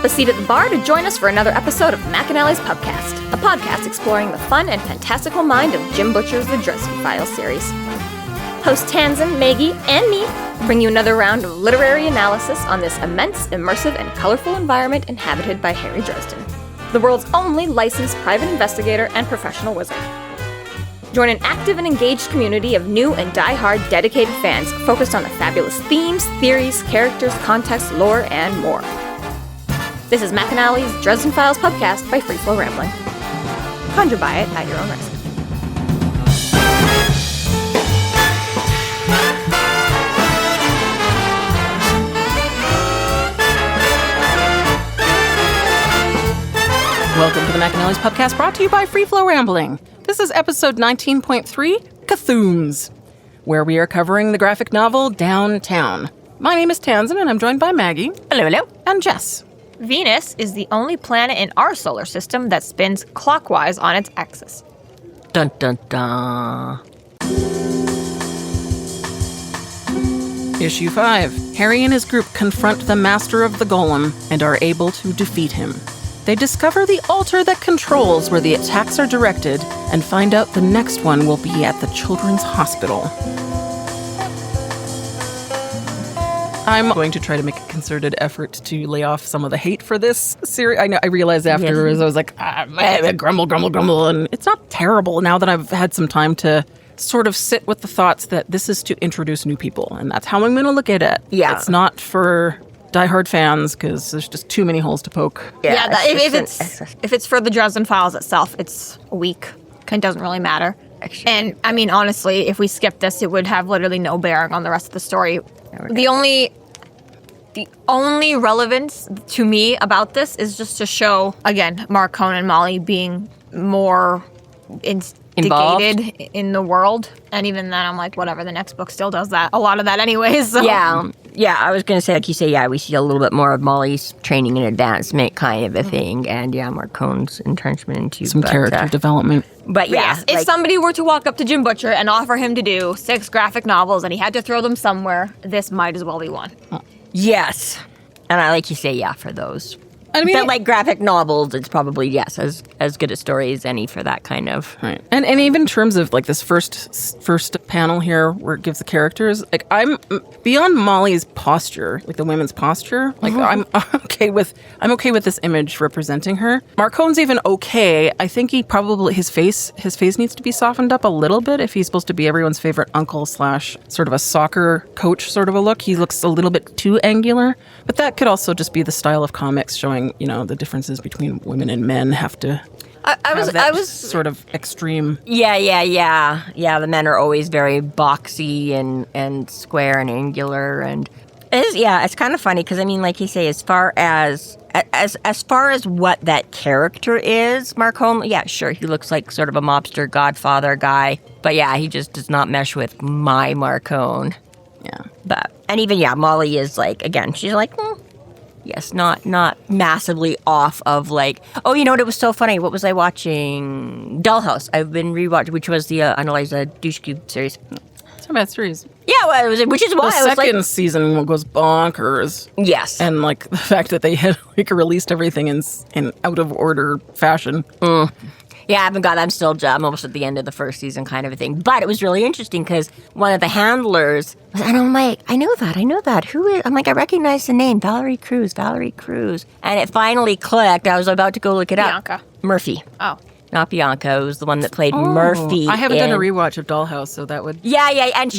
up a seat at the bar to join us for another episode of McAnally's Pubcast, a podcast exploring the fun and fantastical mind of Jim Butcher's The Dresden Files series. Hosts Tanzan, Maggie, and me bring you another round of literary analysis on this immense, immersive, and colorful environment inhabited by Harry Dresden, the world's only licensed private investigator and professional wizard. Join an active and engaged community of new and die-hard dedicated fans focused on the fabulous themes, theories, characters, context, lore, and more. This is McAnally's Dresden Files Pubcast by Free Flow Rambling. Conjure by it at your own risk. Welcome to the McAnally's Pubcast, brought to you by Free Flow Rambling. This is episode 19.3, Kathooms, where we are covering the graphic novel Downtown. My name is Tanzan, and I'm joined by Maggie. Hello, hello. And Jess. Venus is the only planet in our solar system that spins clockwise on its axis. Dun dun dun. Issue 5. Harry and his group confront the master of the Golem and are able to defeat him. They discover the altar that controls where the attacks are directed and find out the next one will be at the Children's Hospital. I'm going to try to make a concerted effort to lay off some of the hate for this series. I realized afterwards, I was like, grumble, and it's not terrible now that I've had some time to sort of sit with the thoughts that this is to introduce new people, and that's how I'm going to look at it. Yeah. It's not for diehard fans, because there's just too many holes to poke. Yeah, if it's for the Dresden Files itself, it's weak. It doesn't really matter. And, I mean, honestly, if we skip this, it would have literally no bearing on the rest of the story. The only relevance to me about this is just to show, again, Marcone and Molly being more instigated in the world. And even then, I'm like, whatever, the next book still does that. A lot of that anyways. So. Yeah, I was going to say, like you say, we see a little bit more of Molly's training and advancement kind of a thing. And Marcone's entrenchment into some character development. But yes, if somebody were to walk up to Jim Butcher and offer him to do 6 graphic novels and he had to throw them somewhere, this might as well be one. Yes. And I like you say, for those. I mean, like graphic novels, it's probably, as good a story as any for that kind of. Right. And even in terms of like this first panel here where it gives the characters, like I'm beyond Molly's posture, like the women's posture, like I'm okay with this image representing her. Marcone's even okay. I think he probably his face needs to be softened up a little bit if he's supposed to be everyone's favorite uncle / sort of a soccer coach sort of a look. He looks a little bit too angular, but that could also just be the style of comics showing, the differences between women and men have to I was sort of extreme. Yeah. The men are always very boxy and square and angular, and it's kind of funny because I mean, like you say, as far as what that character is, Marcone, sure, he looks like sort of a mobster Godfather guy, but he just does not mesh with my Marcone. Yeah, but and even Molly is like, again, she's like, yes, not massively off of like, oh, you know what, it was so funny. What was I watching? Dollhouse. I've been rewatching, which was the Annalisa Dushku series. It's a bad series. Yeah, well, which is why the second season goes bonkers. Yes. And like the fact that they had released everything in out of order fashion. Yeah, I'm almost at the end of the first season kind of a thing. But it was really interesting because one of the handlers, and I'm like, I know that. Who is? I'm like, I recognize the name, Valerie Cruz. And it finally clicked. I was about to go look it up. Bianca. Murphy. Oh. Not Bianca. It was the one that played Murphy. I haven't done a rewatch of Dollhouse, so that would... Yeah, and she's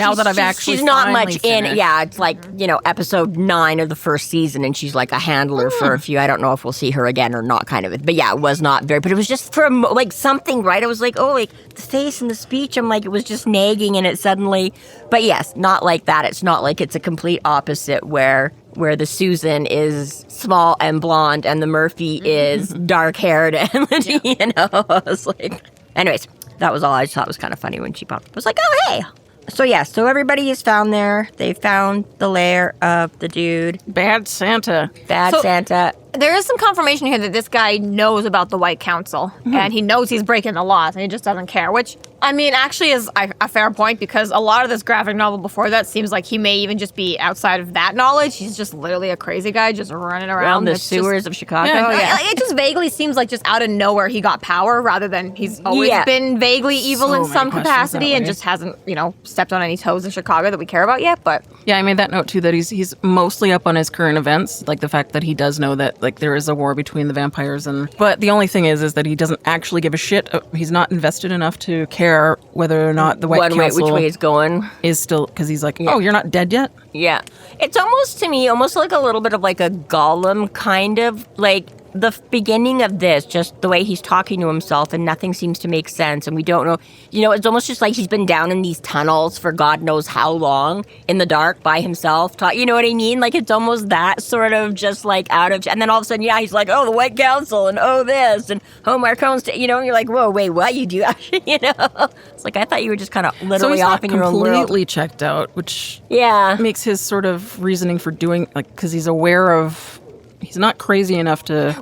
not much finished. in... Yeah, it's like, episode 9 of the first season, and she's like a handler for a few. I don't know if we'll see her again or not, kind of. But it was not very... But it was just for, like, something, right? I was like, oh, like, the face and the speech, I'm like, it was just nagging, and it suddenly... But yes, not like that. It's not like it's a complete opposite where the Susan is small and blonde and the Murphy is dark-haired and, I was like... Anyways, that was all. I just thought was kind of funny when she popped up. I was like, oh, hey! So everybody is found there. They found the lair of the dude. Bad Santa. Santa. there is some confirmation here that this guy knows about the White Council, and he knows he's breaking the laws, and he just doesn't care, which, I mean, actually is a fair point, because a lot of this graphic novel before that seems like he may even just be outside of that knowledge. He's just literally a crazy guy just running around the sewers of Chicago. It just vaguely seems like just out of nowhere he got power, rather than he's always been vaguely evil in some capacity and just hasn't, stepped on any toes in Chicago that we care about yet. But yeah, I made that note too, that he's mostly up on his current events, like the fact that he does know that like there is a war between the vampires, but the only thing is that he doesn't actually give a shit. He's not invested enough to care whether or not the White Council which way it's going is still, because he's like, oh, you're not dead yet? Yeah. It's almost, to me, almost like a little bit of like a Golem kind of, like the beginning of this, just the way he's talking to himself and nothing seems to make sense and we don't know. It's almost just like he's been down in these tunnels for God knows how long in the dark by himself. You know what I mean? Like it's almost that sort of just like out of, and then all of a sudden, he's like, oh, the White Council and oh, this and oh, Marcone's, and you're like, whoa, wait, what? You do actually, It's like, I thought you were just kind of literally off in your own world. So he's not completely checked out, which makes his sort of reasoning for doing, like, because he's aware of, he's not crazy enough to.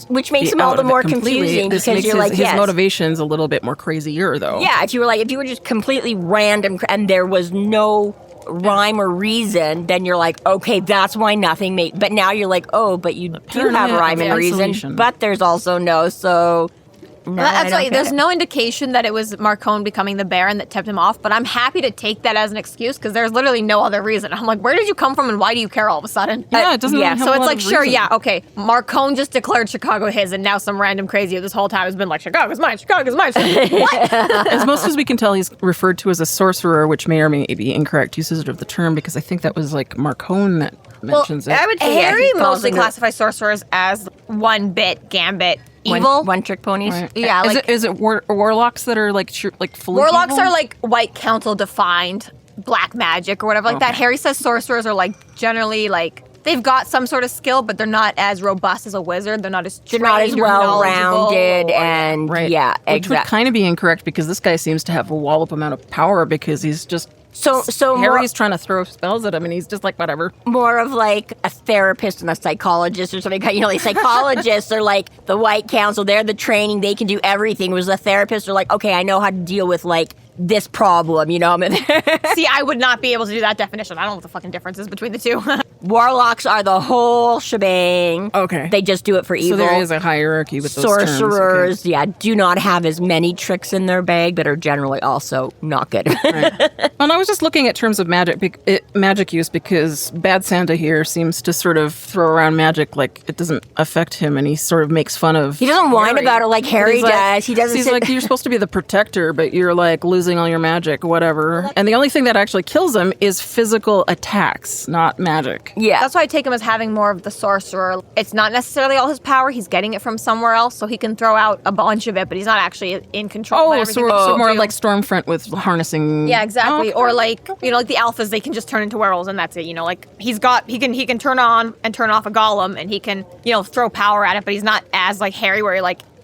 Which makes him all the more confusing, this because you're like, his motivation's a little bit more crazier, though. Yeah, if you were just completely random and there was no rhyme or reason, then you're like, okay, that's why nothing made. But now you're like, oh, but you do have rhyme and reason, but there's also no. So. No, that's why there's no indication that it was Marcone becoming the Baron that tipped him off, but I'm happy to take that as an excuse because there's literally no other reason. I'm like, where did you come from and why do you care all of a sudden? Yeah, it doesn't really have so a it's lot like, of sure, reason. okay, Marcone just declared Chicago his, and now some random crazy this whole time has been like, Chicago's mine, Chicago's mine. What? As most as we can tell, he's referred to as a sorcerer, which may or may be incorrect usage of the term, because I think that was like Marcone that mentions it. I would say Harry mostly classifies sorcerers as one bit gambit. Evil, one trick ponies. Right. Yeah, is it warlocks that are like fully warlocks evil? are like White Council defined black magic or whatever like that. Harry says sorcerers are like generally like they've got some sort of skill, but they're not as robust as a wizard. They're not as well rounded, and which would kind of be incorrect because this guy seems to have a wallop amount of power because he's just. So Harry's trying to throw spells at him, and he's just like, whatever. More of like a therapist and a psychologist or something. Like psychologists are like the White Council. They're the training. They can do everything. Whereas the therapists are like, okay, I know how to deal with like this problem, See, I would not be able to do that definition. I don't know what the fucking difference is between the two. Warlocks are the whole shebang. Okay. They just do it for evil. So there is a hierarchy with those sorcerers, terms. Okay. Do not have as many tricks in their bag, but are generally also not good. Right. Well, I was just looking at terms of magic use because Bad Santa here seems to sort of throw around magic like it doesn't affect him, and he sort of makes fun of. He doesn't whine about it like Harry does. He doesn't. He's like, you're supposed to be the protector, but you're like losing all your magic, whatever. And the only thing that actually kills him is physical attacks, not magic. Yeah. That's why I take him as having more of the sorcerer. It's not necessarily all his power. He's getting it from somewhere else, so he can throw out a bunch of it, but he's not actually in control. Oh, so more like Stormfront with harnessing. Yeah, exactly. Or like, like the alphas, they can just turn into werewolves and that's it. Like he can turn on and turn off a golem and he can, throw power at it, but he's not as like Harry where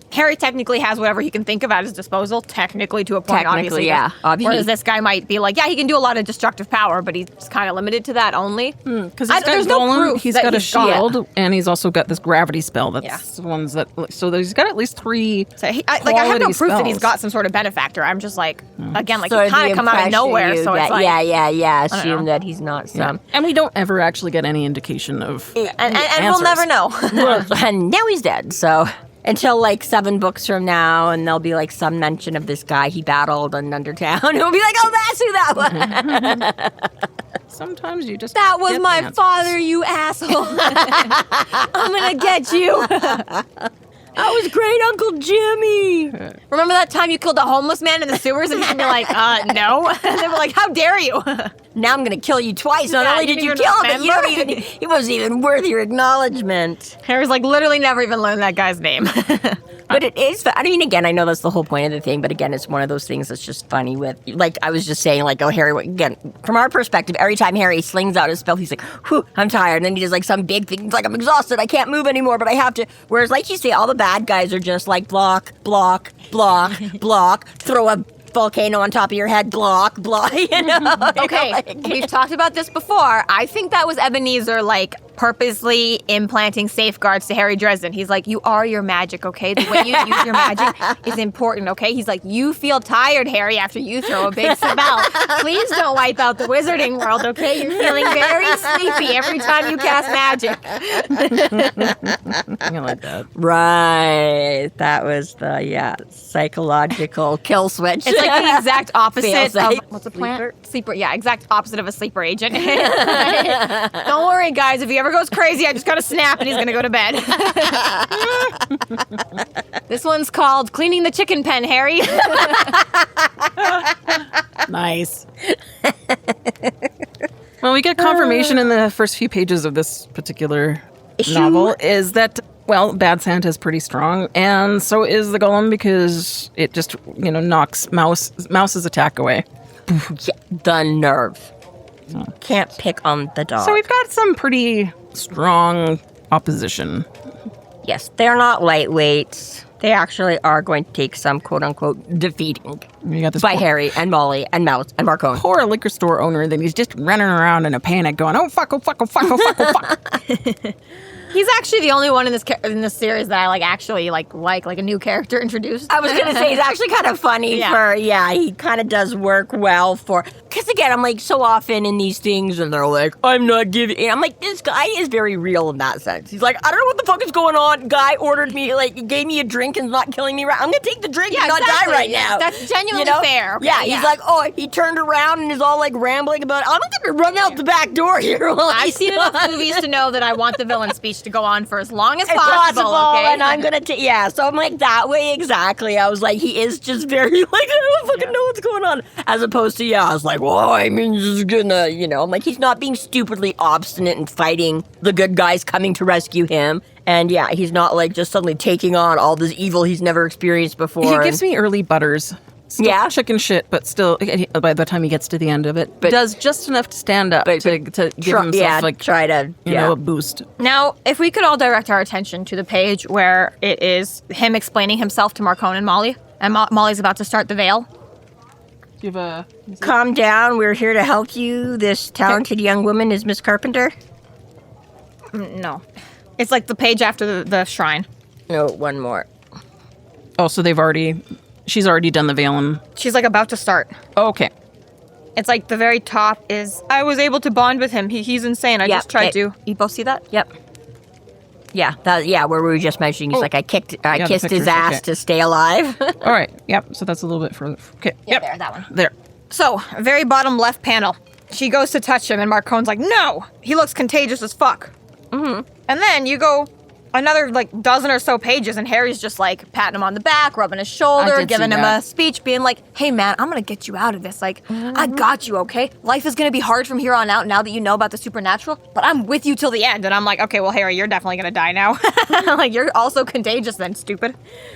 Harry technically has whatever he can think of at his disposal, technically to a point, obviously. Yeah. Whereas this guy might be like, he can do a lot of destructive power, but he's kind of limited to that only. Because there's no proof he's got a shield, and he's also got this gravity spell. That's the ones that. So he's got at least 3. So I have no proof that he's got some sort of benefactor. I'm just like, again, like he kind of come out of nowhere. So it's like, assume that he's not some. And we don't ever actually get any indication of. And we'll never know. And now he's dead. So. Until like 7 books from now, and there'll be like some mention of this guy he battled in Undertown. He'll be like, oh, that's who that was. Sometimes you just that was my father, you asshole. I'm gonna get you. That was great, Uncle Jimmy. Remember that time you killed a homeless man in the sewers and you're like, no? And they were like, how dare you? Now I'm going to kill you twice. Not only did you kill him, but he wasn't even worth your acknowledgement. Harry's like, literally never even learned that guy's name. But it is, I mean, again, I know that's the whole point of the thing, but again, it's one of those things that's just funny with, like, I was just saying, like, oh, Harry, again, from our perspective, every time Harry slings out his spell, he's like, whew, I'm tired. And then he does, like, some big thing. He's like, I'm exhausted. I can't move anymore, but I have to. Whereas, like you say, all the bad guys are just like, block, block, block, block, throw a volcano on top of your head, block, Okay, we've talked about this before. I think that was Ebenezer, like, purposely implanting safeguards to Harry Dresden. He's like, you are your magic, okay? The way you use your magic is important, okay? He's like, you feel tired, Harry, after you throw a big spell. Please don't wipe out the wizarding world, okay? You're feeling very sleepy every time you cast magic. I like that. Right. That was the, psychological kill switch. It's like the exact opposite Feels of, like what's a plant? Sleeper. Yeah, exact opposite of a sleeper agent. Don't worry, guys. If he ever goes crazy, I just gotta snap and he's gonna go to bed. This one's called Cleaning the Chicken Pen, Harry. Nice. Well, we get confirmation in the first few pages of this particular novel is that, well, Bad Santa's pretty strong, and so is the Golem because it just, knocks Mouse's attack away. Yeah, the nerve. Can't pick on the dog. So we've got some pretty strong opposition. Yes, they're not lightweights. They actually are going to take some quote-unquote defeating You got this by Harry and Molly and Mouse and Marcone. poor liquor store owner that he's just running around in a panic going, oh, fuck, oh, fuck, oh, fuck, oh, fuck, oh, fuck. He's actually the only one in this series that I actually like a new character introduced. I was going to say, he's actually kind of funny he kind of does work well for, because again, I'm like so often in these things and they're like, I'm not giving, and I'm like, this guy is very real in that sense. He's like, I don't know what the fuck is going on. Guy ordered me, gave me a drink and not killing me right. I'm going to take the drink and not die right now. That's genuinely fair. Okay? Yeah, he's like, he turned around and is all like rambling about, I'm going to run out the back door here. I've seen enough movies to know that I want the villain speech to go on for as long as possible, okay? And I'm gonna so I'm like that way exactly. I was like, he is just very like, I don't fucking know what's going on, as opposed to I was like, well, I mean, just gonna, I'm like, he's not being stupidly obstinate and fighting the good guys coming to rescue him. And he's not like just suddenly taking on all this evil he's never experienced before. He gives me early Butters. Still chicken shit, but still, by the time he gets to the end of it, does just enough to stand up to give himself try to a boost. Now, if we could all direct our attention to the page where it is him explaining himself to Marcone and Molly, and Molly's about to start the veil. Do you have Calm down. We're here to help you. This talented young woman is Miss Carpenter. No, it's like the page after the shrine. No, one more. Oh, so she's already done the veil and... She's like about to start. Oh, okay. It's like the very top is, I was able to bond with him. He's insane. I just tried to. You both see that? Yep. Yeah, where we were just mentioning, he's like, I kissed his ass to stay alive. All right, yep, so that's a little bit further. Okay, yeah, there, that one. There. So, very bottom left panel. She goes to touch him, and Marcone's like, no! He looks contagious as fuck. Mm-hmm. And then you go another, dozen or so pages, and Harry's just, patting him on the back, rubbing his shoulder, giving him a speech, being like, hey, man, I'm gonna get you out of this. I got you, okay? Life is gonna be hard from here on out now that you know about the supernatural, but I'm with you till the end. And I'm like, okay, well, Harry, you're definitely gonna die now. You're also contagious then, stupid.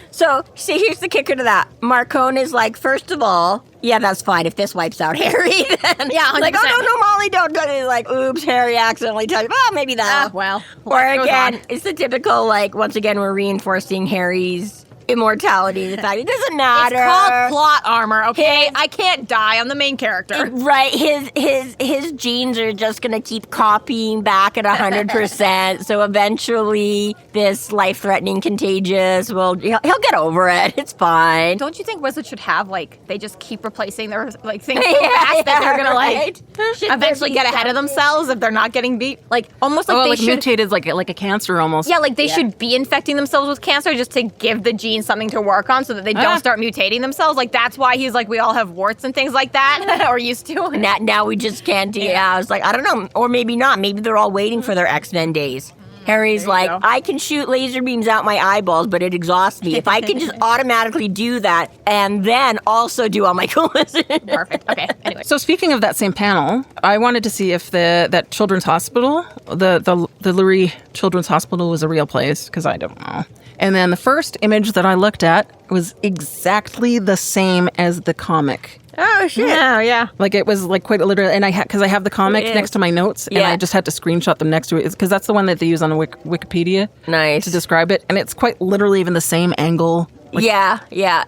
So, see, here's the kicker to that. Marcone is like, first of all, yeah, that's fine. If this wipes out Harry, then... Yeah, 100%. Like, oh, no, Molly, don't. He's like, oops, Harry accidentally touched... Oh, maybe that. Well. Or again, it's the typical, once again, we're reinforcing Harry's immortality. The fact it doesn't matter. It's called plot armor, okay? I can't die. I'm the main character. Right. His genes are just going to keep copying back at 100%. So eventually, this life-threatening contagious he'll get over it. It's fine. Don't you think wizards should have, they just keep replacing their, things so fast that they're going to, eventually get ahead of themselves if they're not getting beat? Almost like they should... mutated like a cancer almost. Yeah, they should be infecting themselves with cancer just to give the genes something to work on so that they don't start mutating themselves. That's why he's we all have warts and things like that, or used to. Now we just can't do it. I was like, I don't know. Or maybe not. Maybe they're all waiting for their X-Men days. Harry's like, I can shoot laser beams out my eyeballs, but it exhausts me. If I can just automatically do that and then also do all my coolness. Perfect. Okay. Anyway. So speaking of that same panel, I wanted to see if that children's hospital, the Lurie Children's Hospital was a real place, because I don't know. And then the first image that I looked at was exactly the same as the comic. Oh, shit. Yeah. It was quite literally, and because I have the comic next to my notes, and I just had to screenshot them next to it, because that's the one that they use on Wikipedia. Nice. To describe it, and it's quite literally even the same angle Yeah,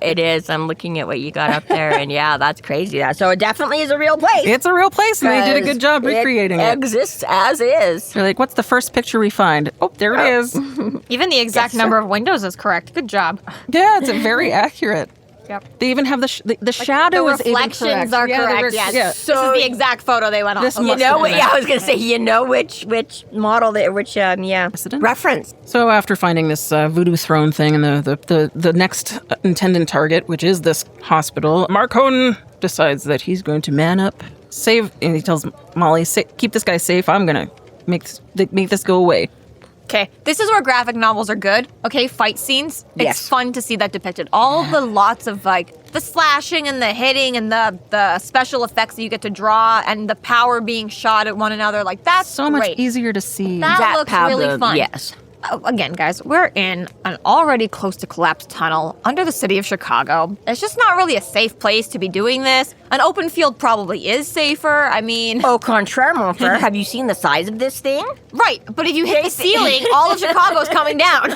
it is. I'm looking at what you got up there, and yeah, that's crazy. So it definitely is a real place. It's a real place, and they did a good job recreating it. It exists as is. They're like, what's the first picture we find? Oh, there it is. Even the exact number of windows is correct. Good job. Yeah, it's very accurate. Yep. They even have the shadow is even correct. The reflections are correct. Yes. So this is the exact photo they went off. You know what? Yeah, I was gonna say. You know which model reference. So after finding this voodoo throne thing and the next intended target, which is this hospital, Marcone decides that he's going to man up, save, and he tells Molly, "Keep this guy safe. I'm gonna make this go away." Okay, this is where graphic novels are good. Okay, fight scenes. Yes. It's fun to see that depicted. All the lots of like the slashing and the hitting and the special effects that you get to draw and the power being shot at one another. Like that's so great. much easier to see. That looks really fun. Yes. Again, guys, we're in an already close to collapsed tunnel under the city of Chicago. It's just not really a safe place to be doing this. An open field probably is safer. I mean... Au contraire, mon frère. Have you seen the size of this thing? Right, but if you hit the ceiling, all of Chicago's coming down.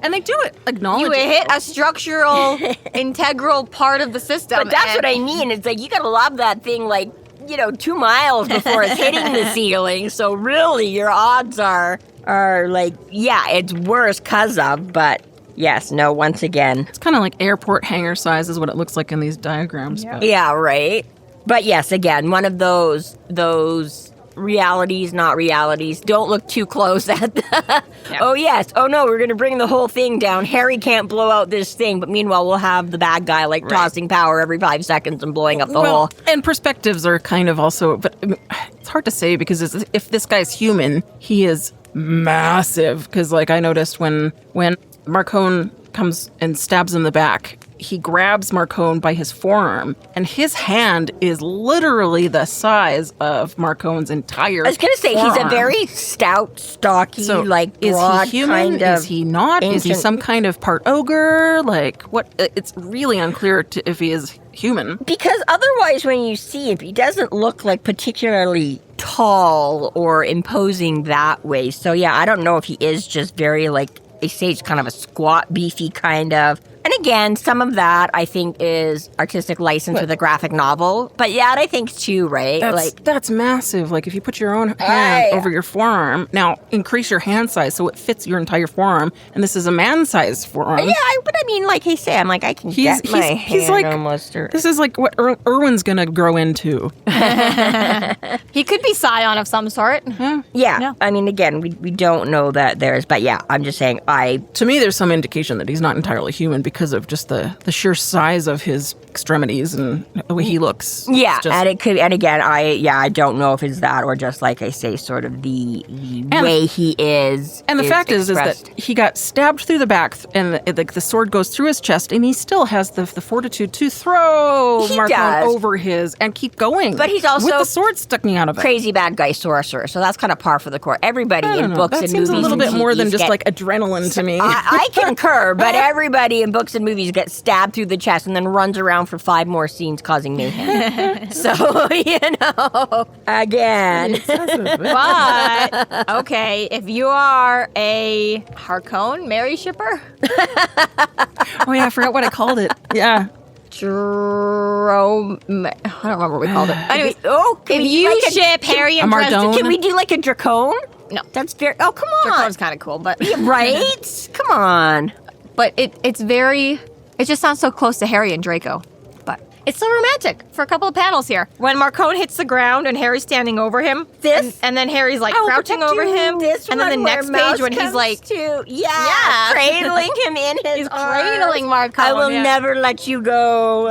And they do it. Acknowledge you hit a structural, integral part of the system. But that's what I mean. It's like you gotta lob that thing 2 miles before it's hitting the ceiling. So really, your odds are like, yeah, it's worse because of, but yes, no, once again. It's kind of like airport hangar size is what it looks like in these diagrams. Yeah, yeah, right. But yes, again, one of those realities, not realities. Don't look too close at the, oh yes, oh no, we're going to bring the whole thing down. Harry can't blow out this thing, but meanwhile we'll have the bad guy tossing power every 5 seconds and blowing up the whole. And perspectives are kind of also, but it's hard to say because if this guy's human, he is massive. Because I noticed when Marcone comes and stabs him in the back, he grabs Marcone by his forearm, and his hand is literally the size of Marcone's entire I was going to say, forearm. He's a very stout, stocky, so broad is he human? Kind of is he not? ancient. Is he some kind of part ogre? What? It's really unclear if he is human. Because otherwise, when you see him, he doesn't look particularly tall or imposing that way. So yeah, I don't know if he is just very they say he's kind of a squat, beefy kind of. And again, some of that I think is artistic license with a graphic novel. But yeah, I think too, right? That's massive. If you put your own hand over your forearm, now increase your hand size so it fits your entire forearm. And this is a man-sized forearm. Yeah, but I mean, like I say, I'm I can get my hand almost. This is what Erwin's gonna grow into. He could be Scion of some sort. Yeah. No. I mean, again, we don't know that there's, but yeah, I'm just saying To me, there's some indication that he's not entirely human because of just the sheer size of his extremities and the way he looks. Yeah, and it could, and again, I don't know if it's that or just like I say, sort of the way he is. And the fact is that he got stabbed through the back, and the sword goes through his chest, and he still has the fortitude to throw Marcone over his and keep going. But he's also with the sword sticking out of it. Crazy bad guy sorcerer, so that's kind of par for the course. Everybody in books and movies, that seems a little bit more than just like adrenaline to me. I concur, but everybody in books and movies gets stabbed through the chest and then runs around for 5 more scenes causing mayhem. So, again. But, okay, if you are a Harcone Mary shipper. Oh, yeah, I forgot what I called it. Yeah. I don't remember what we called it. Anyways, if you ship Harry and Dresden, can we do like a Dracone? No. That's very, oh, come on. Dracone's kind of cool, but. Right? Come on. But it's very, it just sounds so close to Harry and Draco. But it's so romantic for a couple of panels here. When Marcone hits the ground and Harry's standing over him. And then Harry's crouching over him. And then the next page when he's cradling him in his arms. Cradling Marcone. I will never let you go.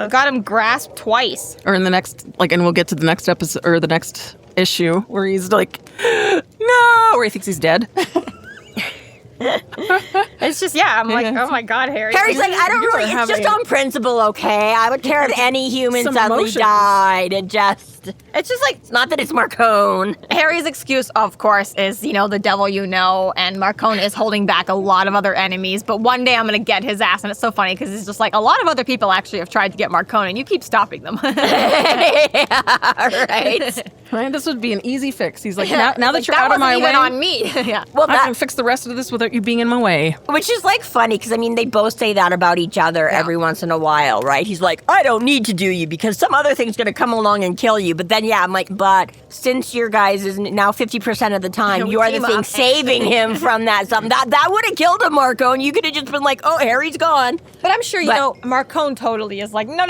Got him grasped twice. Or in the next, and we'll get to the next episode, or the next issue, where he's like, no, or he thinks he's dead. It's just, I'm like, oh my God, Harry. Harry's like, I don't really, it's just on principle, okay? I would care if any human suddenly died and just, just like, not that it's Marcone. Harry's excuse, of course, is, the devil and Marcone is holding back a lot of other enemies, but one day I'm going to get his ass, and it's so funny because it's just like, a lot of other people actually have tried to get Marcone, and you keep stopping them. Yeah, right. Right? This would be an easy fix. He's like, now that you're out of my way, on me. Yeah. Well, I can fix the rest of this without you being in my way. Which is like funny because they both say that about each other every once in a while, right? He's like, I don't need to do you because some other thing's going to come along and kill you. But then, I'm like, but since your guys is now 50% of the time, you are the thing saving him from that something. That would have killed him, Marcone. You could have just been like, oh, Harry's gone. But I'm sure, Marcone totally is like, no.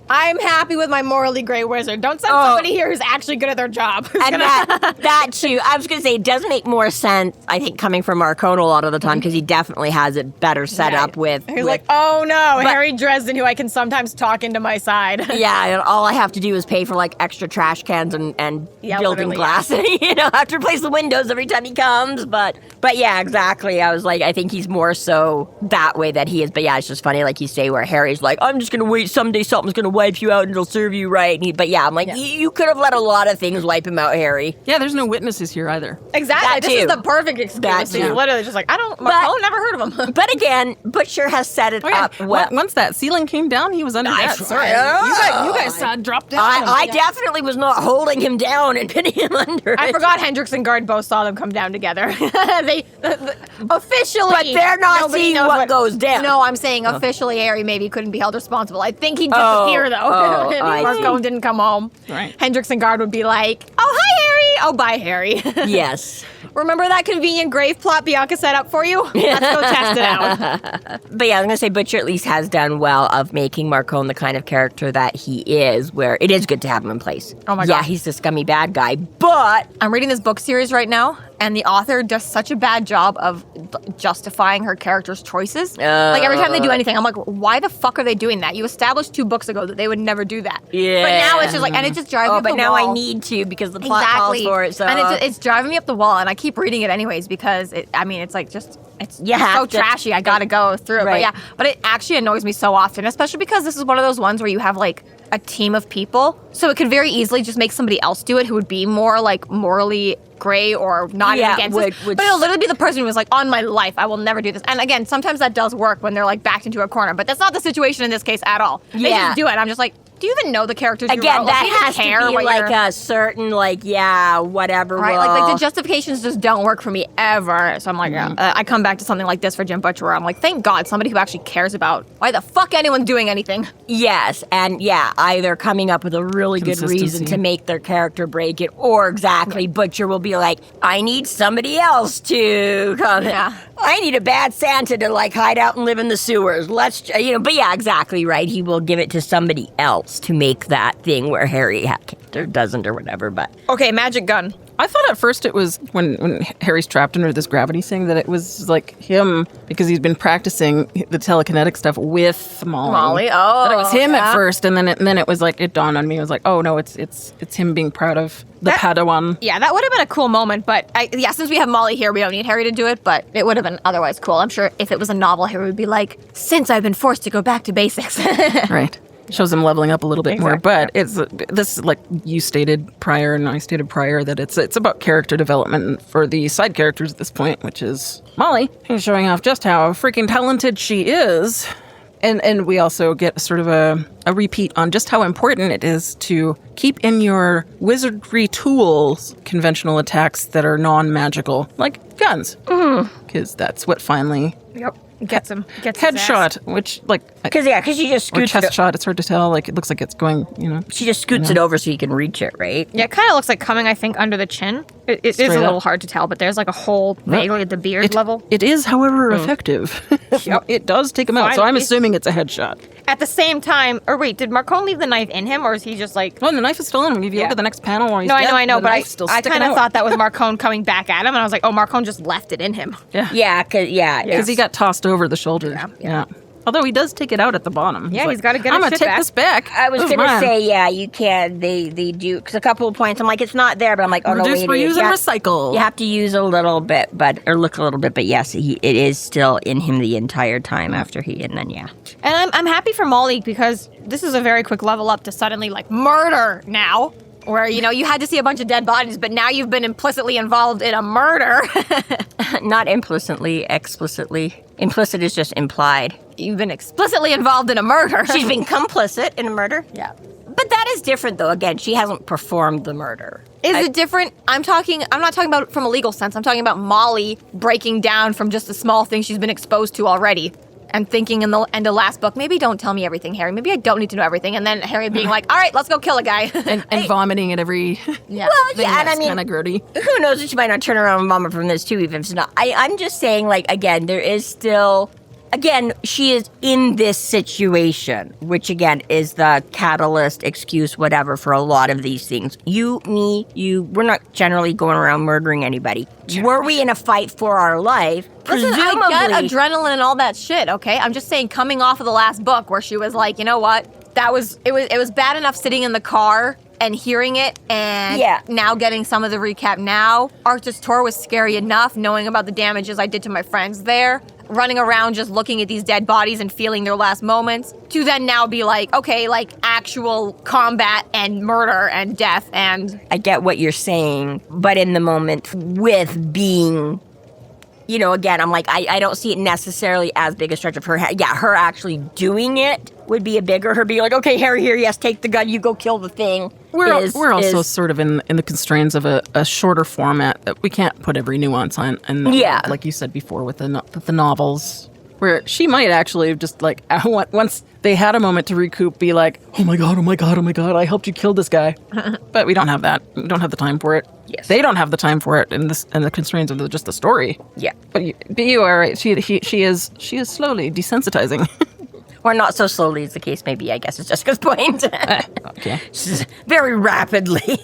I'm happy with my morally gray wizard. Don't send somebody here who's actually good at their job. And that too, I was going to say, it does make more sense, I think, coming from Marcone a lot of the time because he definitely has it better set up with... He's like, oh no, Harry Dresden, who I can sometimes talk into my side. Yeah, and all I have to do is pay for like extra trash cans and building glass. And, I have to replace the windows every time he comes. But yeah, exactly. I was like, I think he's more so that way that he is. But yeah, it's just funny, like you say, where Harry's like, I'm just going to wait. Someday something's going to wipe you out and it'll serve you right. I'm like, you could have let a lot of things wipe him out, Harry. Yeah, there's no witnesses here either. Exactly. This is the perfect excuse. He's literally just like, Marcone, never heard of him. But again, Butcher has set it up well. Once that ceiling came down, he was under that. Sorry. You guys dropped down. I definitely was not holding him down and pinning him under. I forgot Hendrix and Guard both saw them come down together. Officially. But they're not seeing what goes down. No, I'm saying officially Harry maybe couldn't be held responsible. I think he'd disappear, though. If Marcone didn't come home. Right. Hendrix and Guard would be like, oh, hi, Harry. Oh, bye, Harry. Yes. Remember that convenient grave plot Bianca set up for you? Let's go test it out. But yeah, I'm going to say Butcher at least has done well of making Marcone the kind of character that he is, where it is good to have him in place. Oh my God. Yeah, he's the scummy bad guy, but... I'm reading this book series right now, and the author does such a bad job of justifying her character's choices. Like, every time they do anything, I'm like, why the fuck are they doing that? You established 2 books ago that they would never do that. Yeah. But now it's just like, and it just drives me up the wall. But now I need to because the plot calls for it, so... And it's driving me up the wall, and I keep reading it anyways because, it's like just... It's so trashy, I gotta go through it. Right. But it actually annoys me so often, especially because this is one of those ones where you have, like, a team of people, so it could very easily just make somebody else do it who would be more, like, morally gray or not against it. But it'll literally be the person who was like, on my life, I will never do this. And again, sometimes that does work when they're, like, backed into a corner, but that's not the situation in this case at all. They just do it. I'm just like, do you even know the characters you wrote? Again, that has to be like a certain, whatever. Right, like the justifications just don't work for me ever. So I'm like, I come back to something like this for Jim Butcher where I'm like, thank God, somebody who actually cares about why the fuck anyone's doing anything. Yes, and either coming up with a really good reason to make their character break it, or Butcher will be like, I need somebody else to come. Yeah. I need a bad Santa to hide out and live in the sewers. But exactly right. He will give it to somebody else to make that thing where Harry doesn't or whatever. But okay, magic gun. I thought at first it was when Harry's trapped under this gravity thing that it was like him because he's been practicing the telekinetic stuff with Molly. That it was him at first, and then it was like it dawned on me. It was like, oh no, it's him being proud of the Padawan. Yeah, that would have been a cool moment. But since we have Molly here, we don't need Harry to do it. But it would have been otherwise cool. I'm sure if it was a novel, Harry would be like, since I've been forced to go back to basics. Right. Shows him leveling up a little bit more, but this like you stated prior and I stated prior that it's about character development for the side characters at this point, which is Molly, who's showing off just how freaking talented she is, and we also get sort of a repeat on just how important it is to keep in your wizardry tools conventional attacks that are non-magical, like guns, because that's what finally. Yep. Gets him. Gets headshot, which because she just scoots or chest shot. It's hard to tell. Like it looks like it's going. She just scoots it over so you can reach it, right? Yeah, it kind of looks like coming. I think under the chin. It is a little hard to tell, but there's like a hole vaguely at the beard level. It is, however, effective. It does take him out. So I'm assuming it's a headshot. At the same time, or wait, did Marcone leave the knife in him, or is he just like? Oh, the knife is still in him. If you look at the next panel, where he's dead, I know, but I kind of out. thought that was Marcone coming back at him, and I was like, oh, Marcone just left it in him. Because he got tossed over the shoulder. Yeah. Although he does take it out at the bottom. Yeah, he's got to get I'm his going to shit take back. this back. I was going to say, you can. They do. Because a couple of points, I'm like, it's not there. But I'm like, oh, reduce, no, wait. Reduce, reuse, and recycle. You have to use a little bit, or look a little bit. But yes, it is still in him the entire time after and then, And I'm happy for Molly because this is a very quick level up to suddenly, murder now. where, you had to see a bunch of dead bodies, but now you've been implicitly involved in a murder. Not implicitly, explicitly. Implicit is just implied. You've been explicitly involved in a murder. She's been complicit in a murder? Yeah. But that is different, though. Again, she hasn't performed the murder. Is it different? I'm not talking about from a legal sense. I'm talking about Molly breaking down from just a small thing she's been exposed to already. And thinking in the end of last book, maybe don't tell me everything, Harry. Maybe I don't need to know everything. And then Harry being like, all right, let's go kill a guy. And vomiting at every yeah. Well, yeah, and I mean, kind of grody. Who knows if she might not turn around and vomit from this, too, even if it's not. I'm just saying, like, again, there is still... Again, she is in this situation, which, again, is the catalyst, excuse, whatever, for a lot of these things. You, me, you, we're not generally going around murdering anybody. Sure. Were we in a fight for our life? Listen, I get adrenaline and all that shit, okay? I'm just saying, coming off of the last book where she was like, you know what? It was bad enough sitting in the car and hearing it, and now getting some of the recap now. Arctis Tour was scary enough, knowing about the damages I did to my friends there. Running around just looking at these dead bodies and feeling their last moments, to then now be like, okay, like actual combat and murder and death and... I get what you're saying, but in the moment with being... again, I'm like, I don't see it necessarily as big a stretch of her. Yeah, her actually doing it would be her being like, okay, Harry, here, yes, take the gun, you go kill the thing. We're also sort of in the constraints of a shorter format that we can't put every nuance on. And like you said before with the novels, where she might actually just like, once they had a moment to recoup, be like, oh my God, I helped you kill this guy. But we don't have that. We don't have the time for it. Yes. They don't have the time for it in the constraints of just the story. Yeah. But you are right. She is slowly desensitizing. Or not so slowly as the case may be, I guess is Jessica's point. Okay. She's very rapidly.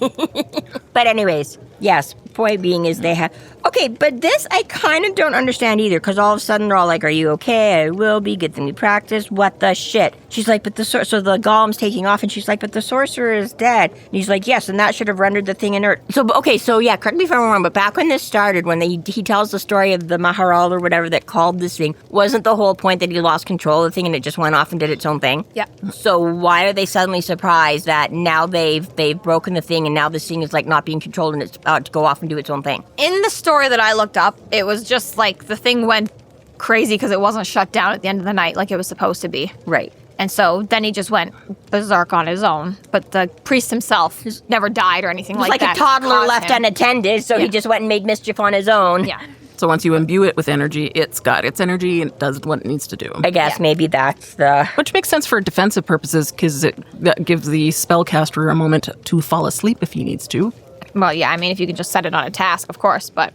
But anyways, yes, point being is they have... Okay, but this I kind of don't understand either, because all of a sudden they're all like, are you okay? I will be. Good thing we practiced. What the shit? She's like, but so the golem's taking off, and she's like, but the sorcerer is dead. And he's like, yes, and that should have rendered the thing inert. So yeah, correct me if I'm wrong, but back when this started, when he tells the story of the Maharal or whatever that called this thing, wasn't the whole point that he lost control of the thing and it just went off and did its own thing? Yeah. So why are they suddenly surprised that now they've broken the thing and now this thing is like not being controlled and it's about to go off and do its own thing? In the story that I looked up, it was just like the thing went crazy because it wasn't shut down at the end of the night like it was supposed to be. Right. And so then he just went berserk on his own. But the priest himself never died or anything like that. Like a toddler left unattended, so he just went and made mischief on his own. Yeah. So once you imbue it with energy, it's got its energy and it does what it needs to do. I guess maybe that's the... Which makes sense for defensive purposes, because that gives the spellcaster a moment to fall asleep if he needs to. Well, yeah, I mean, if you can just set it on a task, of course. But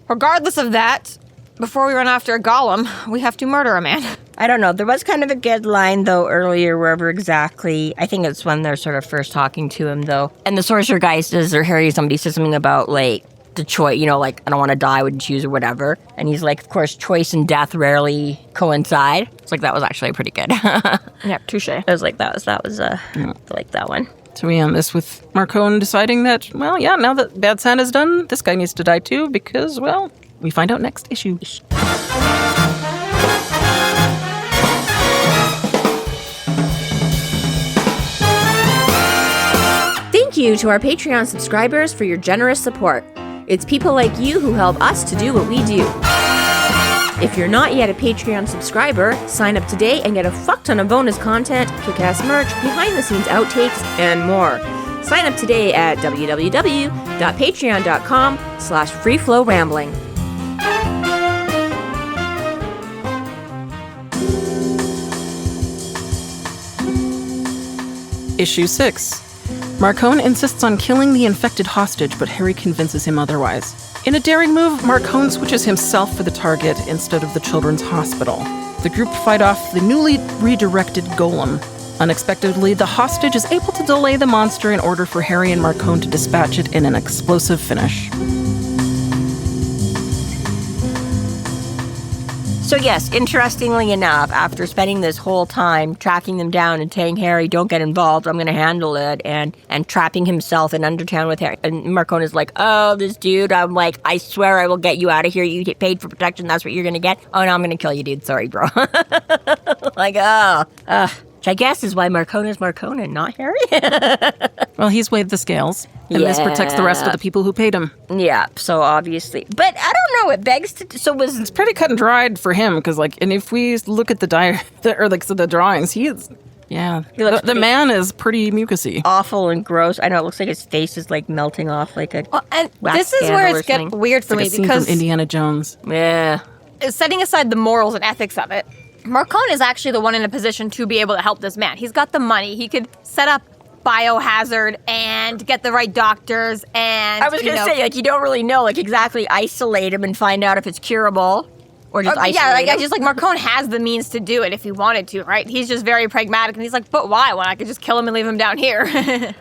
regardless of that, before we run after a golem, we have to murder a man. I don't know. There was kind of a good line, though, earlier, wherever exactly. I think it's when they're sort of first talking to him, though. And the sorcerer guy says, or Harry, somebody says something about, like, the choice, like, I don't want to die, I wouldn't choose or whatever. And he's like, of course, choice and death rarely coincide. It's like, that was actually pretty good. Yeah, touche. I was like, that was I like that one. So we end this with Marcone deciding that, well, yeah, now that Bad Santa's done, this guy needs to die too, because, well, we find out next issue. Thank you to our Patreon subscribers for your generous support. It's people like you who help us to do what we do. If you're not yet a Patreon subscriber, sign up today and get a fuck ton of bonus content, kick-ass merch, behind-the-scenes outtakes, and more. Sign up today at www.patreon.com/freeflowrambling. Issue 6. Marcone insists on killing the infected hostage, but Harry convinces him otherwise. In a daring move, Marcone switches himself for the target instead of the children's hospital. The group fight off the newly redirected Golem. Unexpectedly, the hostage is able to delay the monster in order for Harry and Marcone to dispatch it in an explosive finish. So yes, interestingly enough, after spending this whole time tracking them down and saying, Harry, don't get involved, I'm going to handle it, and trapping himself in Undertown with Harry, and Marcone is like, oh, this dude, I'm like, I swear I will get you out of here, you get paid for protection, that's what you're going to get. Oh, no, I'm going to kill you, dude, sorry, bro. Like, Which I guess is why Marcone is Marcone and not Harry. Well, he's weighed the scales, and this protects the rest of the people who paid him. Yeah, so obviously. But I don't know, it begs to... So was... It's pretty cut and dried for him, because, like, and if we look at the drawings, he is... Yeah, the man is pretty mucusy. Awful and gross. I know, it looks like his face is, like, melting off like a and wax this is candle where or it's getting something. weird for Like me a scene because from Indiana Jones. Yeah. setting aside the morals and ethics of it, Marcone is actually the one in a position to be able to help this man. He's got the money. He could set up biohazard and get the right doctors and... I was going to say, like, you don't really know, like, exactly isolate him and find out if it's curable. Or just isolate yeah, like, him. I just, like, Marcone has the means to do it if he wanted to, right? He's just very pragmatic, and he's like, but why? When I could just kill him and leave him down here.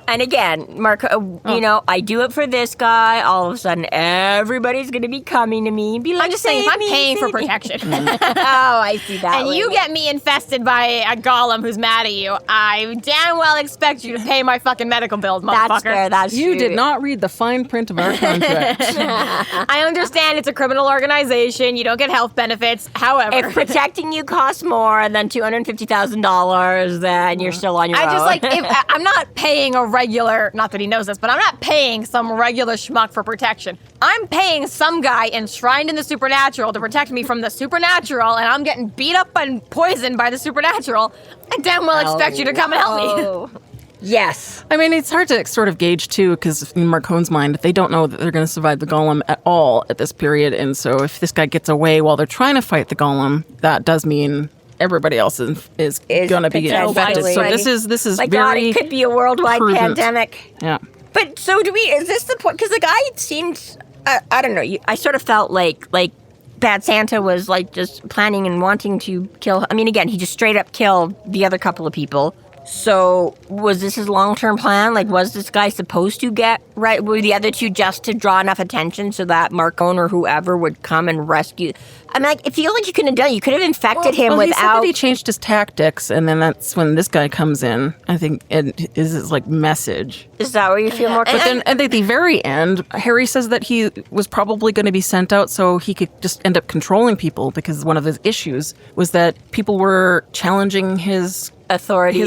And again, you know, I do it for this guy. All of a sudden, everybody's going to be coming to me and be like, I'm just saying, if I'm "Save me, paying for save me." protection, Oh, I see that. and you get me infested by a golem who's mad at you, I damn well expect you to pay my fucking medical bills, motherfucker. That's fair, that's You true. did not read the fine print of our contract. I understand it's a criminal organization. You don't get health benefits. However, If protecting you costs more than $250,000, then you're still on your own. I just like, I'm not paying a regular, not that he knows this, but I'm not paying some regular schmuck for protection. I'm paying some guy enshrined in the supernatural to protect me from the supernatural, and I'm getting beat up and poisoned by the supernatural. I damn well expect you to come and help me. Yes. I mean, it's hard to sort of gauge, too, because in Marcone's mind, they don't know that they're going to survive the golem at all at this period. And so if this guy gets away while they're trying to fight the golem, that does mean everybody else is going to be infected. So this is like, very God, it could be a worldwide prudent. pandemic. Yeah. But so is this the point? Because the guy seemed, I don't know, I sort of felt like Bad Santa was like just planning and wanting to kill. I mean, again, he just straight up killed the other couple of people. So was this his long-term plan? Like, was this guy supposed to get right with the other two just to draw enough attention so that Marcone or whoever would come and rescue? I mean, like, I feel like you couldn't have done it. You could have infected him He said without... that he changed his tactics, and then that's when this guy comes in. I think it is his, like, message. Is that where you feel more... But then at the very end, Harry says that he was probably going to be sent out so he could just end up controlling people, because one of his issues was that people were challenging his authority.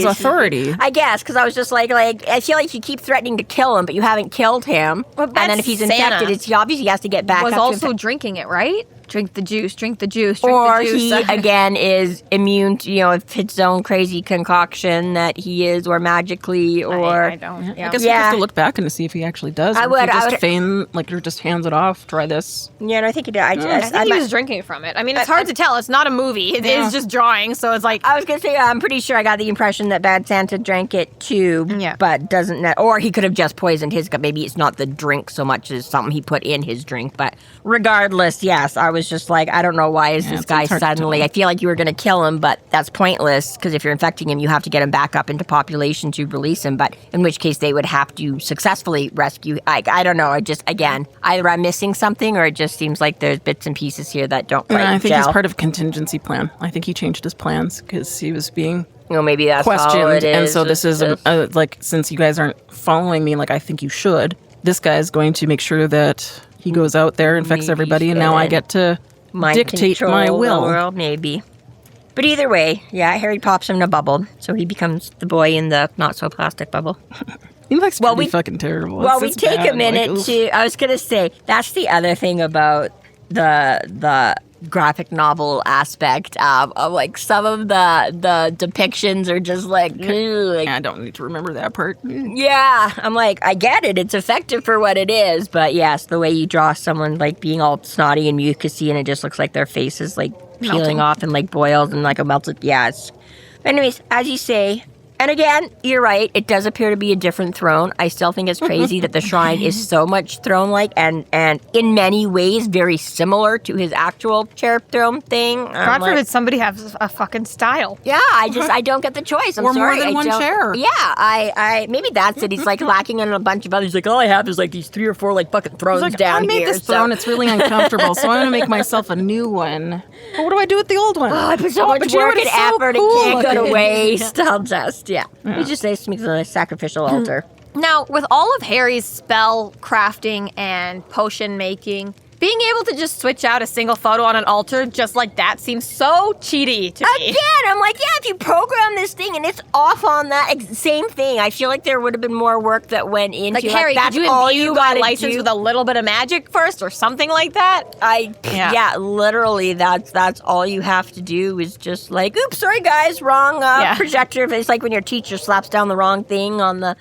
I guess, because I was just like, I feel like you keep threatening to kill him, but you haven't killed him. Well, and then if he's infected, it's obvious he has to get back was up to also drinking it, right? Drink the juice, drink the juice, drink or the juice. he, again, is immune to, his own crazy concoction that he is, or magically, or... I don't. Yeah. I guess we have to look back and see if he actually does. I or would. If he just feign, like, or just hands it off, try this. Yeah, and I think he did. I think he was drinking from it. I mean, it's hard to tell. It's not a movie. It is just drawing, so it's like... I was going to say, I'm pretty sure I got the impression that Bad Santa drank it too, but doesn't... Or he could have just poisoned his... Maybe it's not the drink so much as something he put in his drink, but regardless, yes, I was just like, I don't know why is this guy suddenly... I feel like you were going to kill him, but that's pointless, because if you're infecting him, you have to get him back up into population to release him, but in which case they would have to successfully rescue... I don't know, I just, again, either I'm missing something, or it just seems like there's bits and pieces here that don't quite I think gel. he's part of a contingency plan. I think he changed his plans because he was being... maybe that's questioned, all it is. and so this is like, since you guys aren't following me, like I think you should. This guy is going to make sure that he goes out there, infects everybody, and now I get to dictate my will. The world, maybe. But either way, Harry pops him in a bubble, so he becomes the boy in the not so plastic bubble. He looks pretty fucking terrible. Well, we take a minute to. I was gonna say that's the other thing about the graphic novel aspect of like some of the depictions are just like, I don't need to remember that part. Yeah, I'm like, I get it, it's effective for what it is, but yes, the way you draw someone like being all snotty and mucusy and it just looks like their face is like peeling off and like boiled and like a melted, but anyways, as you say, and again, you're right, it does appear to be a different throne. I still think it's crazy that the shrine is so much throne-like and in many ways very similar to his actual cherub throne thing. God forbid somebody has a fucking style. Yeah, I don't get the choice. I'm or sorry. more than one chair. Yeah, I maybe that's it. He's like lacking in a bunch of others. He's like, all I have is like these 3 or 4 like fucking thrones down I made here. this throne, it's really uncomfortable, so I'm going to make myself a new one. But what do I do with the old one? Oh, I put so much work and effort, it can't go to waste. I'll just, It's just nice to make a sacrificial altar. Now, with all of Harry's spell crafting and potion making, Being able to just switch out a single photo on an altar just like that seems so cheaty to me. Again, I'm like, yeah, if you program this thing and it's off on that same thing, I feel like there would have been more work that went into Like, Harry, that's did you all imbue you my gotta license do. with a little bit of magic first or something like that? Yeah, literally, that's all you have to do is just like, oops, sorry guys, wrong projector. It's like when your teacher slaps down the wrong thing on the.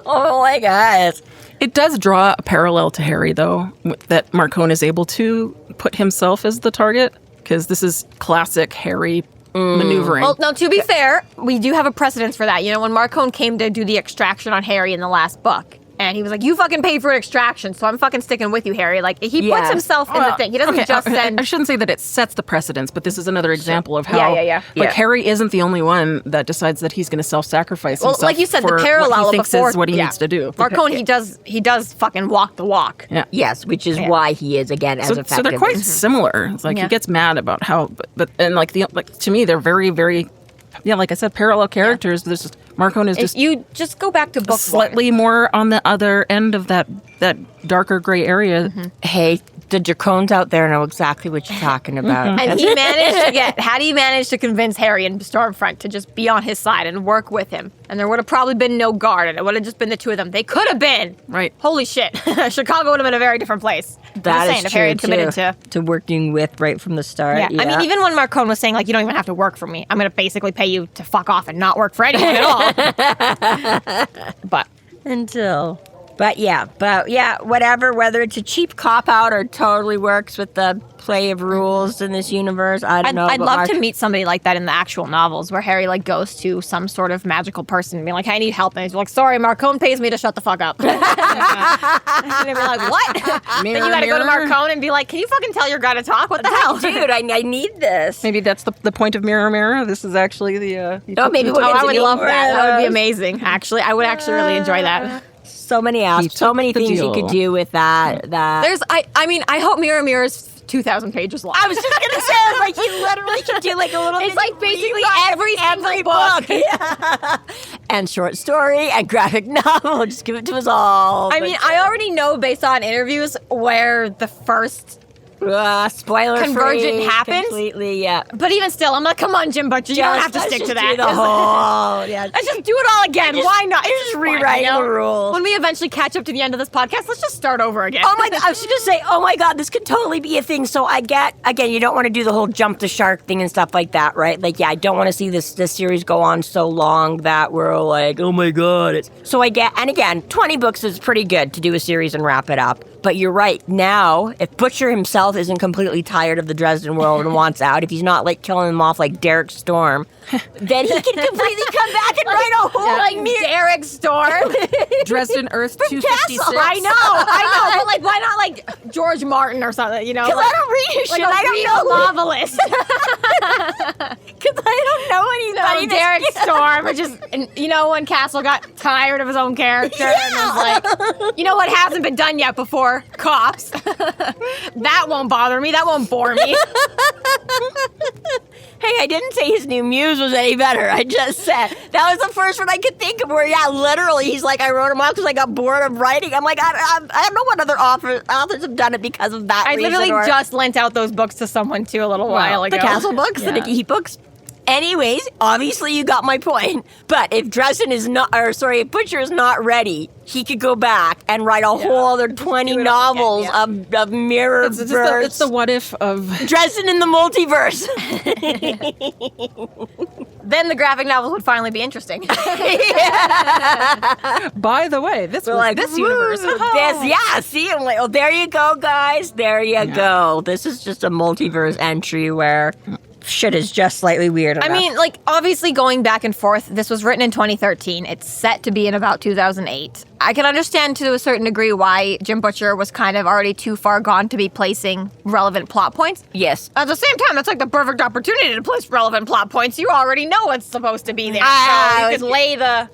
Oh my gosh. It does draw a parallel to Harry, though, that Marcone is able to put himself as the target, because this is classic Harry maneuvering. Well, no, to be fair, we do have a precedence for that. You know, when Marcone came to do the extraction on Harry in the last book, and he was like, you fucking paid for an extraction, so I'm fucking sticking with you, Harry. Like, he puts himself in the thing. He doesn't just send... I shouldn't say that it sets the precedence, but this is another example of how... Yeah. Harry isn't the only one that decides that he's going to self-sacrifice himself. Like you said, the for parallel what he thinks before... is what he needs to do. Marcone, he does fucking walk the walk. Yeah. Yes, which is why he is, again, as effective. So they're quite similar. It's like he gets mad about how... But to me, they're very, very... Yeah, like I said, parallel characters. There's just... Marcone is just... You just go back to book slightly more on the other end of that darker gray area. Hey, the Dracones out there know exactly what you're talking about. And he managed to get... Had he managed to convince Harry and Stormfront to just be on his side and work with him, and there would have probably been no guard, and it would have just been the two of them. They could have been. Right. Holy shit. Chicago would have been a very different place. That is if Harry had true, committed to working with right from the start. Yeah. I mean, even when Marcone was saying, like, you don't even have to work for me. I'm going to basically pay you to fuck off and not work for anyone at all. But yeah, whatever, whether it's a cheap cop-out or totally works with the play of rules in this universe, I don't know. I'd love to meet somebody like that in the actual novels where Harry, like, goes to some sort of magical person and be like, hey, I need help. And he's like, sorry, Marcone pays me to shut the fuck up. And they'd be like, what? Then you gotta go to Marcone and be like, can you fucking tell your guy to talk? What the hell? Dude, I need this. Maybe that's the point of Mirror Mirror. This is actually the... maybe I would love that. That would be amazing, actually. I would actually really enjoy that. So many apps, so many things you could do with that. I hope Mirror Mirror's 2,000 pages long. I was just gonna say, like, you literally could do like a little. It's like basically every book. Yeah. And short story and graphic novel. Just give it to us all. I mean, I already know based on interviews where the first spoiler convergent happens. Completely, yeah. But even still, I'm like, come on, Jim Butcher, you don't have to stick to that. Let's just do it all again. Why not? It's just rewriting the rules. When we eventually catch up to the end of this podcast, let's just start over again. Oh my God, I was just say, oh my God, this could totally be a thing. So I get, again, you don't want to do the whole jump the shark thing and stuff like that, right? Like, yeah, I don't want to see this series go on so long that we're like, oh my God. So I get, and again, 20 books is pretty good to do a series and wrap it up. But you're right. Now, if Butcher himself isn't completely tired of the Dresden world and wants out, if he's not like killing them off like Derek Storm, then he can completely come back and write a whole Derek Storm, Dresden Earth 256. I know, but like, why not like George Martin or something? You know, because I don't read his like shit. I don't know novelist. Because I don't know anybody. No, Derek Storm, or just, and, you know, when Castle got tired of his own character and was like, you know what hasn't been done yet before? Cops. That won't bother me. That won't bore me. Hey, I didn't say his new muse was any better. I just said that was the first one I could think of where, yeah, literally, he's like, I wrote him off because I got bored of writing. I'm like, I don't know what other authors have done it because of that reason. I literally just lent out those books to someone, too, a little while ago. The Castle books, the Nikki Heat books. Anyways, obviously you got my point. But if Dresden is not, or sorry, if Butcher is not ready, he could go back and write a whole other 20 novels of mirror verse. It's the what if of Dresden in the multiverse. Then the graphic novels would finally be interesting. By the way, this was like, this universe. See, I'm like, oh, there you go, guys. There you go. This is just a multiverse entry where shit is just slightly weird enough. I mean, like, obviously going back and forth, this was written in 2013. It's set to be in about 2008. I can understand to a certain degree why Jim Butcher was kind of already too far gone to be placing relevant plot points. Yes. At the same time, that's like the perfect opportunity to place relevant plot points. You already know what's supposed to be there. So you could lay the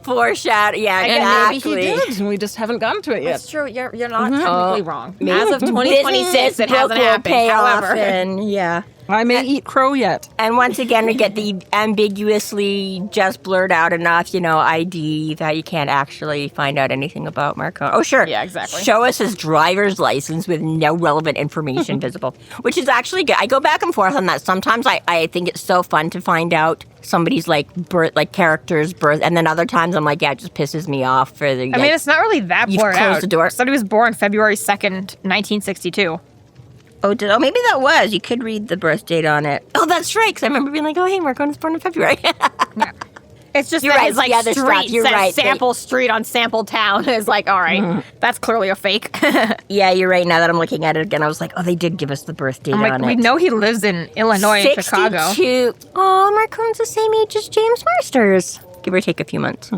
foreshadow. Yeah, exactly. Maybe he did. We just haven't gotten to it yet. That's true. You're not technically wrong. Maybe As of 2026, it hasn't happened. Pay However. off and, yeah. I may eat crow yet. And once again, we get the ambiguously just blurred out enough, ID that you can't actually find out anything about Marcone. Oh, sure. Yeah, exactly. Show us his driver's license with no relevant information visible, which is actually good. I go back and forth on that. Sometimes I think it's so fun to find out somebody's birth, character's birth, and then other times I'm like, yeah, it just pisses me off for the. I mean, it's not really that you've blurred closed out. the door. Somebody was born February 2nd, 1962. Oh, maybe that was. You could read the birth date on it. Oh, that's right, because I remember being like, oh, hey, Marcone was born in February. Yeah. It's just You're that right, his the other street stuff, you're says right, Sample Street on Sample Town is like, all right, that's clearly a fake. Yeah, you're right. Now that I'm looking at it again, I was like, oh, they did give us the birth date I'm like, on we it. know he lives in Illinois and Chicago. 62. Oh, Marcone's the same age as James Marsters. Give or take a few months.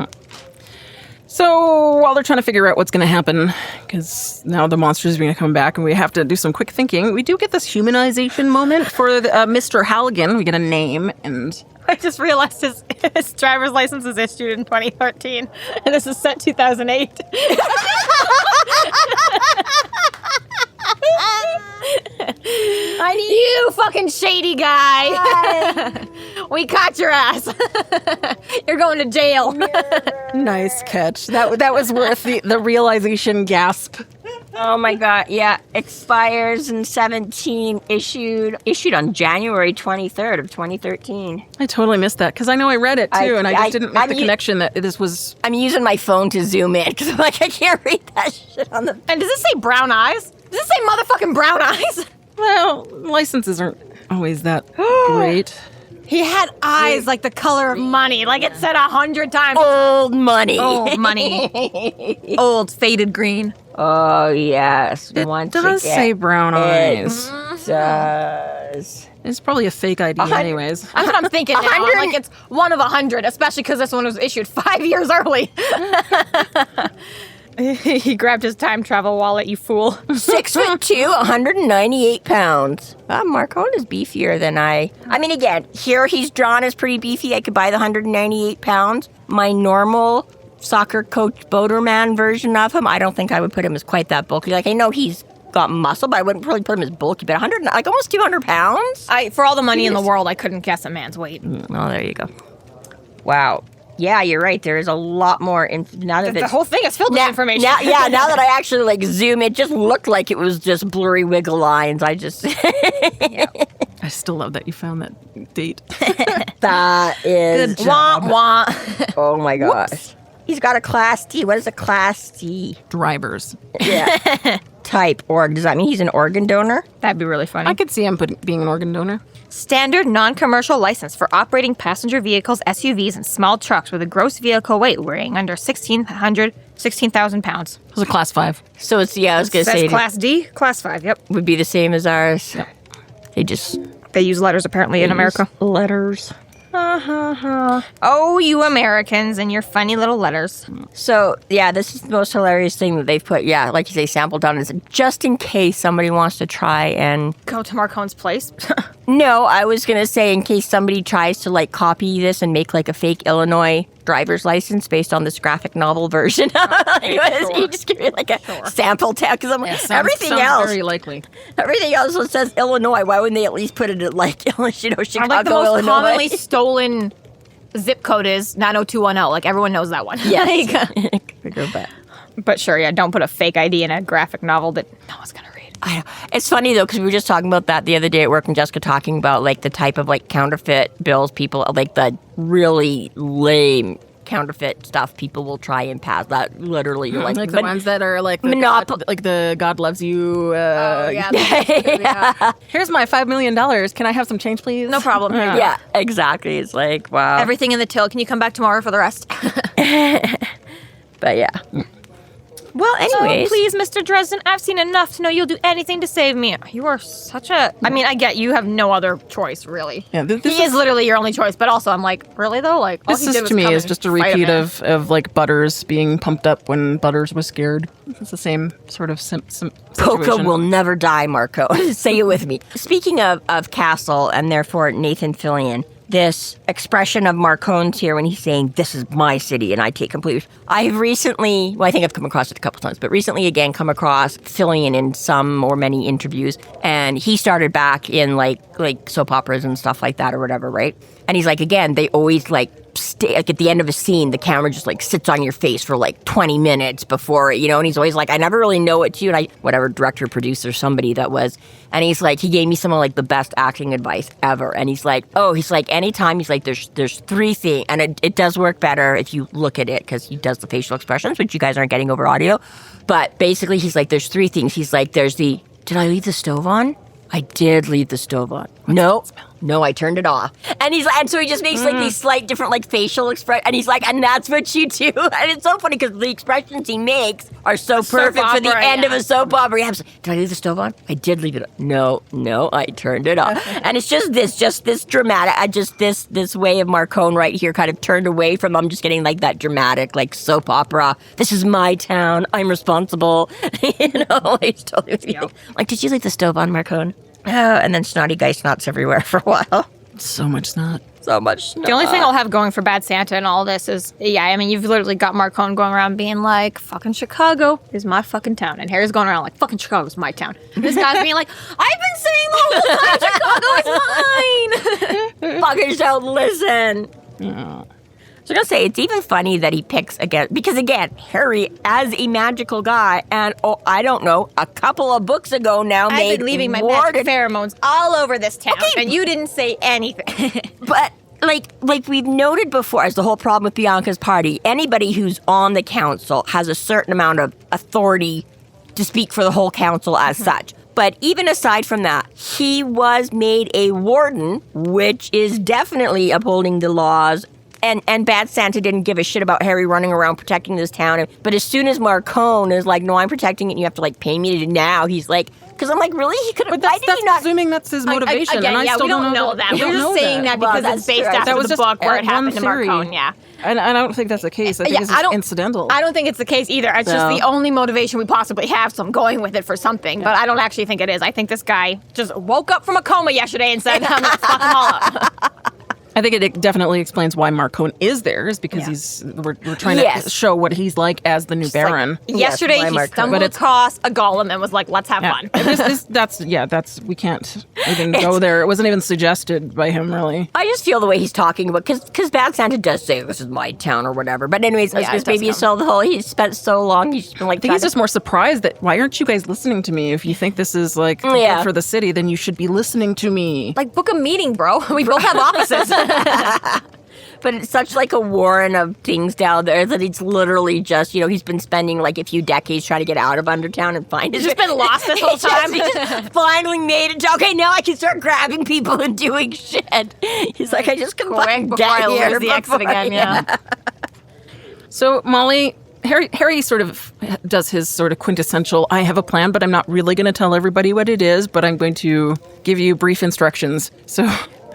So while they're trying to figure out what's going to happen, because now the monsters are going to come back and we have to do some quick thinking, we do get this humanization moment for Mr. Halligan. We get a name and... I just realized his driver's license was issued in 2013, and this is set 2008. You fucking shady guy. We caught your ass. You're going to jail. Nice catch. That was worth the realization gasp. Oh my god, yeah. Expires in 17, issued on January 23rd of 2013. I totally missed that because I know I read it too, and I just didn't make the connection that this was... I'm using my phone to zoom in because I'm like, I can't read that shit on the... And does this say brown eyes? Does this say motherfucking brown eyes? Well, licenses aren't always that great. He had eyes like the color of money, like it said 100 times. Old money. Old money. Old faded green. Oh, yes. It Once does again, say brown eyes. It does. It's probably a fake ID anyways. That's what I'm thinking now. I'm like, it's one of 100, especially because this one was issued 5 years early. He grabbed his time travel wallet, you fool. 6'2", 198 pounds. Marcone is beefier than I mean, again, here he's drawn as pretty beefy. I could buy the 198 pounds. My normal soccer coach Boderman version of him, I don't think I would put him as quite that bulky. Like, I know he's got muscle, but I wouldn't really put him as bulky. But 100, like almost 200 pounds? For all the money in the world, I couldn't guess a man's weight. Oh, there you go. Wow. Yeah, you're right. There is a lot more. The whole thing is filled with information. Now that I actually zoom, it just looked like it was just blurry wiggle lines. I still love that you found that date. That is good job. Wah, wah. Oh my gosh. He's got a Class D. What is a Class D? Drivers. Yeah. Type org. Does that mean he's an organ donor? That'd be really funny. I could see him being an organ donor. Standard non-commercial license for operating passenger vehicles, SUVs, and small trucks with a gross vehicle weight weighing under 16,000 pounds. It was a Class 5. So it's, I was going to say... Class D, Class 5, yep. Would be the same as ours. Yep. They use letters apparently in America. Letters. Oh, you Americans and your funny little letters. So, yeah, this is the most hilarious thing that they've put, like you say, sampled down. Is just in case somebody wants to try and... Go to Marcone's place? No, I was going to say in case somebody tries to, copy this and make, a fake Illinois driver's license based on this graphic novel version. You just give me, a sample tag. Because everything else... very likely. Everything else that says Illinois, why wouldn't they at least put it at, Chicago, the most Illinois? commonly stolen zip code is 90210. Everyone knows that one. Yeah. But sure, don't put a fake ID in a graphic novel that no one's going to read. I know. It's funny, though, because we were just talking about that the other day at work, and Jessica talking about, the type of, counterfeit bills people, the really lame counterfeit stuff people will try and pass. That literally, you're like the ones that are the God loves you. Yeah. Here's my $5 million. Can I have some change, please? No problem. Yeah, exactly. It's wow. Everything in the till. Can you come back tomorrow for the rest? But yeah. Well, anyways. So please, Mr. Dresden, I've seen enough to know you'll do anything to save me. You are such a... I mean, I get you have no other choice, really. Yeah, he is literally your only choice, but also I'm like, really, though? All this is, to me, is just a repeat of Butters being pumped up when Butters was scared. It's the same sort of situation. Poca will never die, Marco. Say it with me. Speaking of Castle, and therefore Nathan Fillion, this expression of Marcone's here when he's saying, this is my city and I take complete... I've recently, I think I've come across it a couple times, but recently again come across filling in some or many interviews, and he started back in like soap operas and stuff like that or whatever, right? And he's like, again, they always like stay, like at the end of a scene, the camera just like sits on your face for like 20 minutes before it, you know, and he's always like, I never really know what to do. And whatever director, producer, somebody that was, and he's like, he gave me some of like the best acting advice ever. And he's like, anytime, he's like, there's three things, and it does work better if you look at it, because he does the facial expressions, which you guys aren't getting over audio. But basically, he's like, there's three things. He's like, there's did I leave the stove on? I did leave the stove on. No, I turned it off. And he's like, and so he just makes like these slight different like facial expressions. And he's like, and that's what you do. And it's so funny because the expressions he makes are so perfect for the end of a soap opera. He has, did I leave the stove on? I did leave it on. No, I turned it off. And it's just this dramatic, this way of Marcone right here kind of turned away from, I'm just getting like that dramatic like soap opera. This is my town. I'm responsible. You know, he's totally like, did you leave the stove on, Marcone? And then snotty guy snots everywhere for a while. So much snot. So much snot. The only thing I'll have going for Bad Santa and all this is, you've literally got Marcone going around being like, fucking Chicago is my fucking town. And Harry's going around like, fucking Chicago's my town. And this guy's being like, I've been saying the whole time Chicago is mine. Fuckers don't listen. Yeah. So I'm going to say, it's even funny that he picks again, because again, Harry, as a magical guy, and I don't know, a couple of books ago now, I've been leaving my magic pheromones all over this town, and you didn't say anything. But like we've noted before, as the whole problem with Bianca's party, anybody who's on the council has a certain amount of authority to speak for the whole council as such. But even aside from that, he was made a warden, which is definitely upholding the laws. And Bad Santa didn't give a shit about Harry running around protecting this town. But as soon as Marcone is like, no, I'm protecting it, and you have to like pay me to do now, he's like, because I'm like, really? He could have. But that's assuming that's his motivation. Again, and I still we don't know that. We're just saying that because it's based after the book where it happened to Marcone. Yeah. And I don't think that's the case. I think it's just incidental. I don't think it's the case either. It's just the only motivation we possibly have, so I'm going with it for something. But I don't actually think it is. I think this guy just woke up from a coma yesterday and said, I'm going to fuck them all up. I think it definitely explains why Marcone is there, is because we're trying to show what he's like as the new Baron. Like, yesterday he stumbled across a golem and was like, let's have fun. We can't even go there. It wasn't even suggested by him, really. I just feel the way he's talking about, because Bad Santa does say this is my town or whatever. But anyways, maybe you saw the whole, he's spent so long, he's been like, I think he's just more surprised that, why aren't you guys listening to me? If you think this is like good for the city, then you should be listening to me. Like, book a meeting, bro. We both have offices. But it's such like a warren of things down there that it's literally just, he's been spending like a few decades trying to get out of Undertown and find He's just been lost this whole time. He just finally made it. Okay, now I can start grabbing people and doing shit. He's like, I just can fucking get here the exit again, yeah. So, Molly, Harry sort of does his sort of quintessential, I have a plan, but I'm not really going to tell everybody what it is, but I'm going to give you brief instructions. So...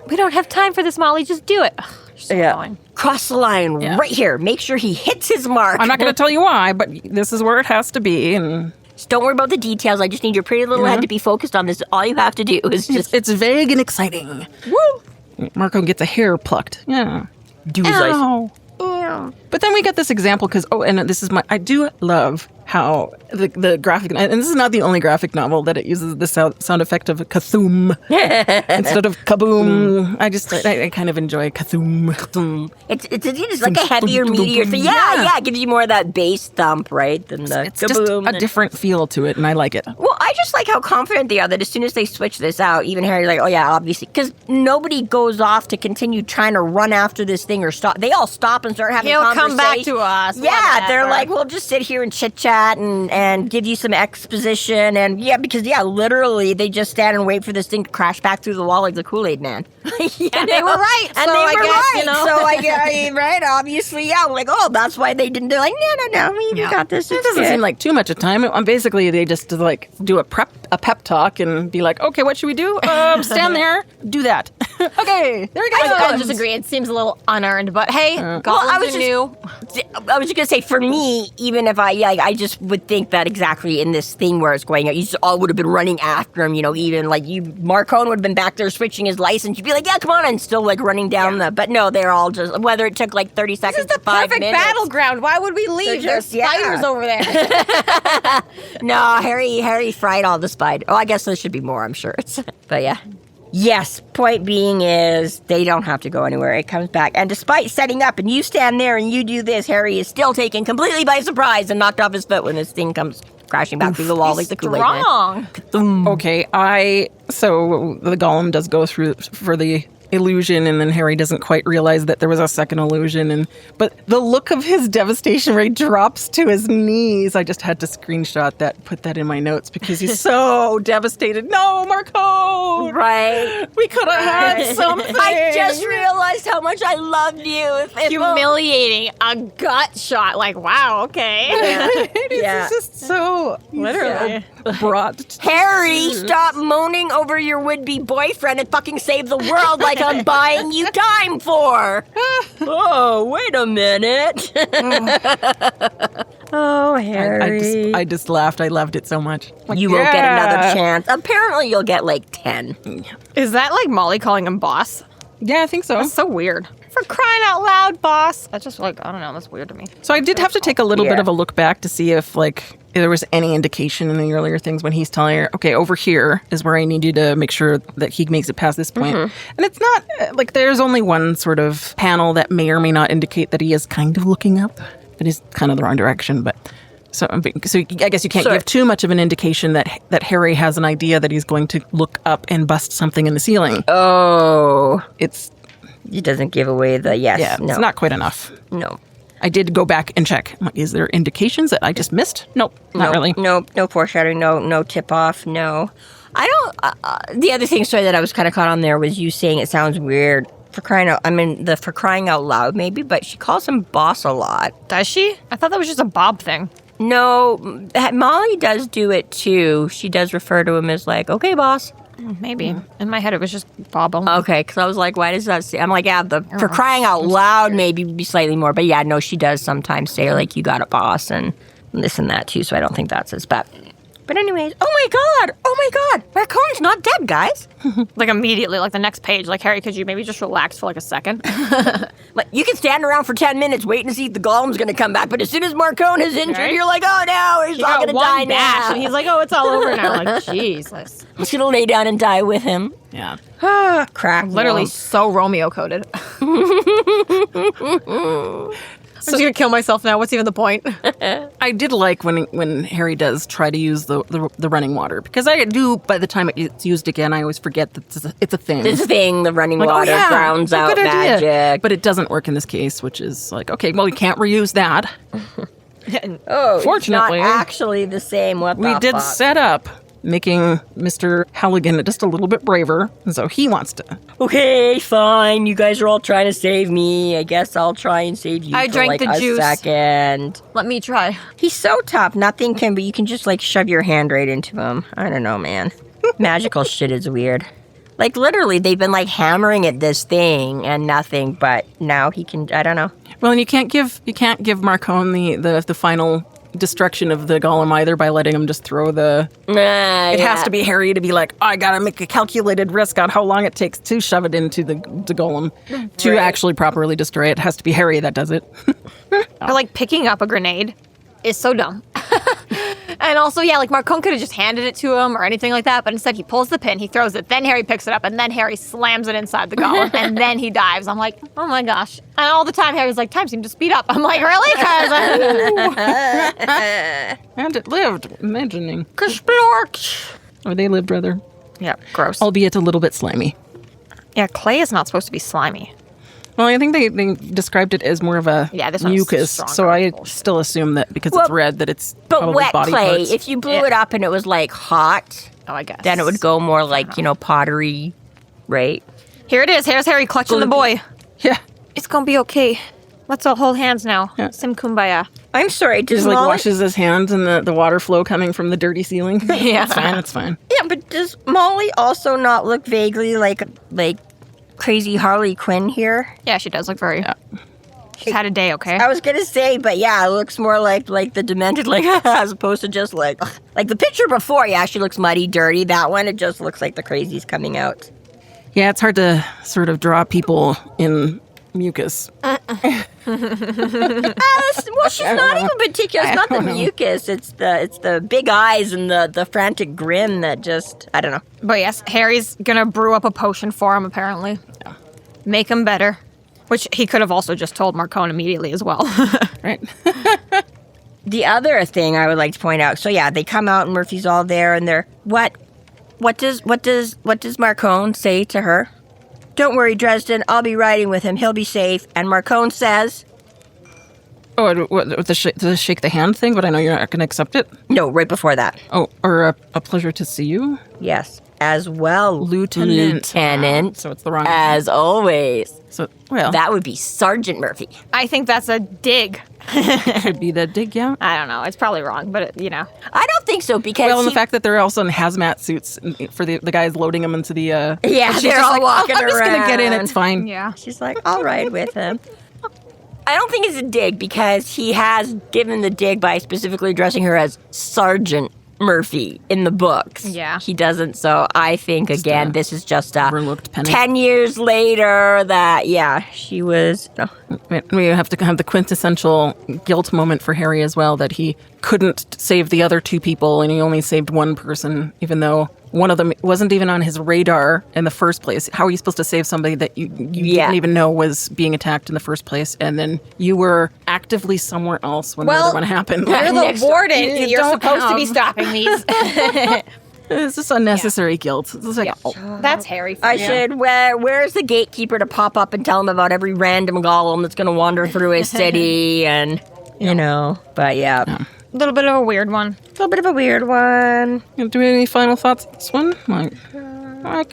We don't have time for this, Molly. Just do it. Ugh, so annoying. Cross the line right here. Make sure he hits his mark. I'm not going to tell you why, but this is where it has to be. And just don't worry about the details. I just need your pretty little head to be focused on this. All you have to do is just... It's vague and exciting. Woo! Marco gets a hair plucked. Yeah. Ow. But then we get this example because, and this is I do love how the graphic, and this is not the only graphic novel that it uses the sound effect of Kathoom instead of kaboom. I kind of enjoy Kathoom. It's like a heavier, meatier thing. Yeah, it gives you more of that bass thump, right? Than the it's kaboom. Just a different feel to it, and I like it. Well, I just like how confident they are that as soon as they switch this out, even Harry's like, oh yeah, obviously, because nobody goes off to continue trying to run after this thing or stop. They all stop and start having conversation. He'll come back to us. Yeah, they're like, we'll just sit here and chit-chat and give you some exposition. And because literally they just stand and wait for this thing to crash back through the wall like the Kool-Aid Man. And they were right. And they were right. So I mean, right, obviously, I'm like, oh, that's why they didn't. They're like, no, we got this. It doesn't seem like too much of time. Basically, they just like do a pep talk and be like, okay, what should we do? Stand there, do that. Okay, there we go. I disagree. It seems a little unearned, but hey, goblins are new. I was just gonna say, for me, even if I just would think that exactly in this thing where it's going, you just all would have been running after him. Even like Marcone would have been back there switching his license. You'd be like, yeah, come on, and still like running down but no, they're all just, whether it took like 30 seconds to 5 minutes. Perfect battleground. Why would we leave? There's spiders over there. No, Harry fried all the spiders. Oh, I guess there should be more, I'm sure. But yeah. Yes, point being is they don't have to go anywhere. It comes back. And despite setting up and you stand there and you do this, Harry is still taken completely by surprise and knocked off his foot when this thing comes crashing back through the wall like the Kool-Aid Man. Wrong. Okay, so the golem does go through for the illusion, and then Harry doesn't quite realize that there was a second illusion, but the look of his devastation where he drops to his knees, I just had to screenshot that, put that in my notes because he's so devastated. No, Marcone! Right. We could have had something. I just realized how much I loved you. Humiliating. A gut shot. Like, wow, okay. It's just so Literally. brought. Harry, stop moaning over your would-be boyfriend and fucking save the world like I'm buying you time for. Oh, wait a minute. Oh, Harry. I just laughed. I loved it so much. Like, you won't get another chance. Apparently, you'll get like 10. Is that like Molly calling him boss? Yeah, I think so. That's so weird. For crying out loud, boss. That's just like, I don't know, that's weird to me. So I did have to take a little bit of a look back to see if there was any indication in the earlier things when he's telling her, okay, over here is where I need you to make sure that he makes it past this point. And it's not, there's only one sort of panel that may or may not indicate that he is kind of looking up, but he's kind of the wrong direction. So I guess you can't give too much of an indication that Harry has an idea that he's going to look up and bust something in the ceiling. Oh. It doesn't give away the yes. Yeah, no. It's not quite enough. No. I did go back and check. Is there indications that I just missed? Nope, not really. No foreshadowing. No tip off. No. I don't. The other thing, that I was kind of caught on there was you saying it sounds weird. For crying out loud, maybe, but she calls him boss a lot. Does she? I thought that was just a Bob thing. No, Molly does do it too. She does refer to him as like, okay, boss. Maybe. In my head, it was just Bob only. Okay, because I was like, why does that say? I'm like, yeah, for crying out loud, maybe would be slightly more. But yeah, no, she does sometimes say, like, you got it, boss, and this and that too. So I don't think that's his bet. But anyways, oh my God, Marcone's not dead, guys. Like immediately, like the next page, like, Harry, could you maybe just relax for like a second? Like, you can stand around for 10 minutes waiting to see if the golem's going to come back, but as soon as Marcone is injured, you're like, oh no, he's not going to die now. And he's like, oh, it's all over now. Like, jeez. I'm just going to lay down and die with him. Yeah. Crack. Literally so Romeo coded. I'm just going to kill myself now. What's even the point? I did like when Harry does try to use the running water, because I do, by the time it's used again, I always forget that it's a thing. This thing, the running water, drowns out magic. But it doesn't work in this case, which is like, okay, well, you can't reuse that. It's Fortunately, not actually the same. We did set up making Mr. Halligan just a little bit braver, and so he wants to. Okay, fine. You guys are all trying to save me. I guess I'll try and save you. I drank the juice. Second. Let me try. He's so tough. Nothing can, but you can just like shove your hand right into him. I don't know, man. Magical shit is weird. Like literally, they've been like hammering at this thing and nothing, but now he can. I don't know. Well, and you can't give Marcone the final destruction of the golem either by letting him just throw the... It has to be Harry to be like, I gotta make a calculated risk on how long it takes to shove it into the golem to actually properly destroy it. It has to be Harry that does it. Or like picking up a grenade is so dumb. And also, yeah, like Marcone could have just handed it to him or anything like that, but instead he pulls the pin, he throws it, then Harry picks it up, and then Harry slams it inside the golem, and then he dives. I'm like, oh my gosh. And all the time Harry's like, time seemed to speed up. I'm like, really? And it lived, imagining. Splorch. Or they lived, rather. Yeah, gross. Albeit a little bit slimy. Yeah, clay is not supposed to be slimy. Well, I think they described it as more of a mucus, so I still assume that because it's red that it's probably wet body clay. parts. If you blew it up and it was like hot, I guess then it would go more like pottery, right? Here it is. Here's Harry clutching the boy. Yeah, it's gonna be okay. Let's all hold hands now. Yeah. Sim kumbaya. I'm sorry. Just like washes his hands and the water flow coming from the dirty ceiling. Yeah, it's fine. Yeah, but does Molly also not look vaguely like crazy Harley Quinn here. Yeah, she does look very... She's had a day, okay? I was gonna say, but yeah, it looks more like the demented, like, as opposed to just like the picture before, yeah, she looks muddy, dirty. That one, it just looks like the crazy's coming out. Yeah, it's hard to sort of draw people in mucus. Well, she's not even particular. It's not the mucus. It's the big eyes and the frantic grin that just, I don't know. But yes, Harry's gonna brew up a potion for him, apparently. Yeah. Make him better. Which he could have also just told Marcone immediately as well. Right. The other thing I would like to point out, so yeah, they come out and Murphy's all there and they're, what does Marcone say to her? Don't worry, Dresden, I'll be riding with him. He'll be safe. And Marcone says... Oh, what, the shake the hand thing, but I know you're not going to accept it? No, right before that. Oh, or a pleasure to see you? Yes. As well, Lieutenant. So it's the wrong as always. So, well. That would be Sergeant Murphy. I think that's a dig. Could be the dig, yeah. I don't know. It's probably wrong, but, I don't think so, because... Well, and the fact that they're also in hazmat suits for the guys loading them into the... Yeah, they're they're all walking I'm around. just going to get in, it's fine. Yeah. She's like, I'll ride with him. I don't think it's a dig, because he has given the dig by specifically addressing her as Sergeant Murphy in the books. Yeah. He doesn't, so I think, again, this is just a overlooked penny. 10 years later that, yeah, she was... No. We have to have the quintessential guilt moment for Harry as well, that he couldn't save the other two people and he only saved one person, even though one of them wasn't even on his radar in the first place. How are you supposed to save somebody that you didn't even know was being attacked in the first place, and then you were actively somewhere else when the other one happened? You're the warden. You're don't supposed to be stopping these. It's just unnecessary guilt. It's like, That's Harry for I you. should, where's the gatekeeper to pop up and tell him about every random golem that's going to wander through his city and, but yeah. A little bit of a weird one. A little bit of a weird one. Do we have any final thoughts on this one? I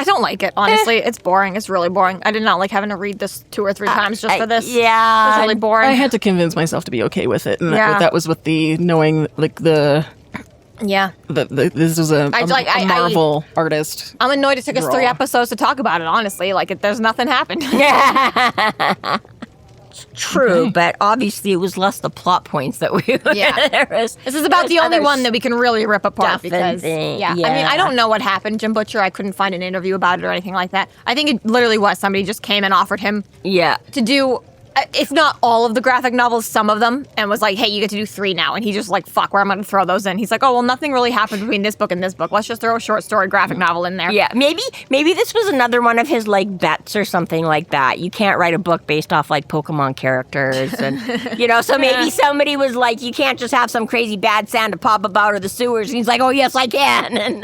don't like it, honestly. It's boring. It's really boring. I did not like having to read this 2 or 3 times just for this. Yeah. It's really boring. I had to convince myself to be okay with it, and Yeah. that was with the knowing, like, Yeah. this was a Marvel artist. I'm annoyed it took us 3 episodes to talk about it, honestly. Like, there's nothing happened. True, but obviously it was less the plot points that we... Yeah. This is about the only one that we can really rip apart because... Yeah. I mean, I don't know what happened. Jim Butcher, I couldn't find an interview about it or anything like that. I think it literally was somebody just came and offered him to do... if not all of the graphic novels, some of them, and was like, hey, you get to do 3 now. And he just like, fuck, where am I going to throw those in? He's like, oh, well, nothing really happened between this book and this book. Let's just throw a short story graphic novel in there. Yeah, maybe this was another one of his, like, bets or something like that. You can't write a book based off, like, Pokemon characters. And, so maybe somebody was like, you can't just have some crazy bad Santa pop up out of the sewers. And he's like, oh, yes, I can. And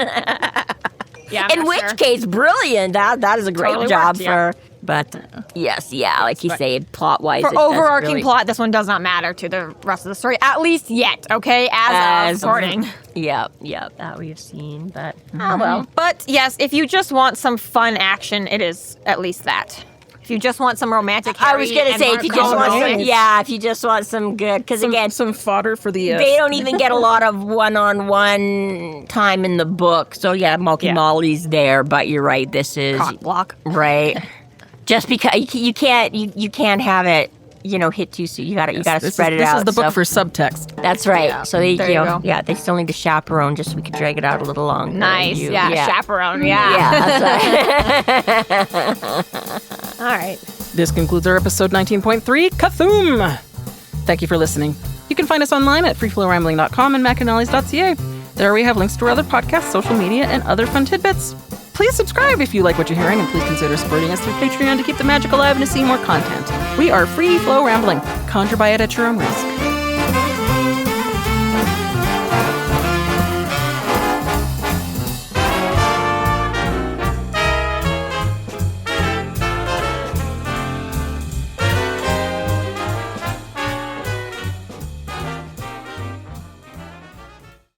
Yeah, in which case, brilliant. That is a great Totally job worked, yeah. for... But, yes, like you say, plot-wise... For overarching plot, this one does not matter to the rest of the story, at least yet, okay? As of recording. Yep, that we have seen, but... Oh, well. But, yes, if you just want some fun action, it is at least that. If you just want some romantic Harry I was going to say, if you just want some... Yeah, if you just want some good... Because, again... Some fodder for the... They don't even get a lot of one-on-one time in the book. So, yeah, Molly's there, but you're right, this is... Cock block. Right. Just because you can't have it, hit too soon. You gotta spread it out. This is the book for subtext. That's right. Yeah. So they, There you go. they still need to chaperone just so we can drag it out a little longer. Nice. Chaperone. Yeah. Yeah. That's right. All right. This concludes our episode 19.3, Kathoom! Thank you for listening. You can find us online at freeflowrambling.com and McAnallys.ca. There we have links to our other podcasts, social media, and other fun tidbits. Please subscribe if you like what you're hearing, and please consider supporting us through Patreon to keep the magic alive and to see more content. We are Free Flow Rambling. Conjure by it at your own risk.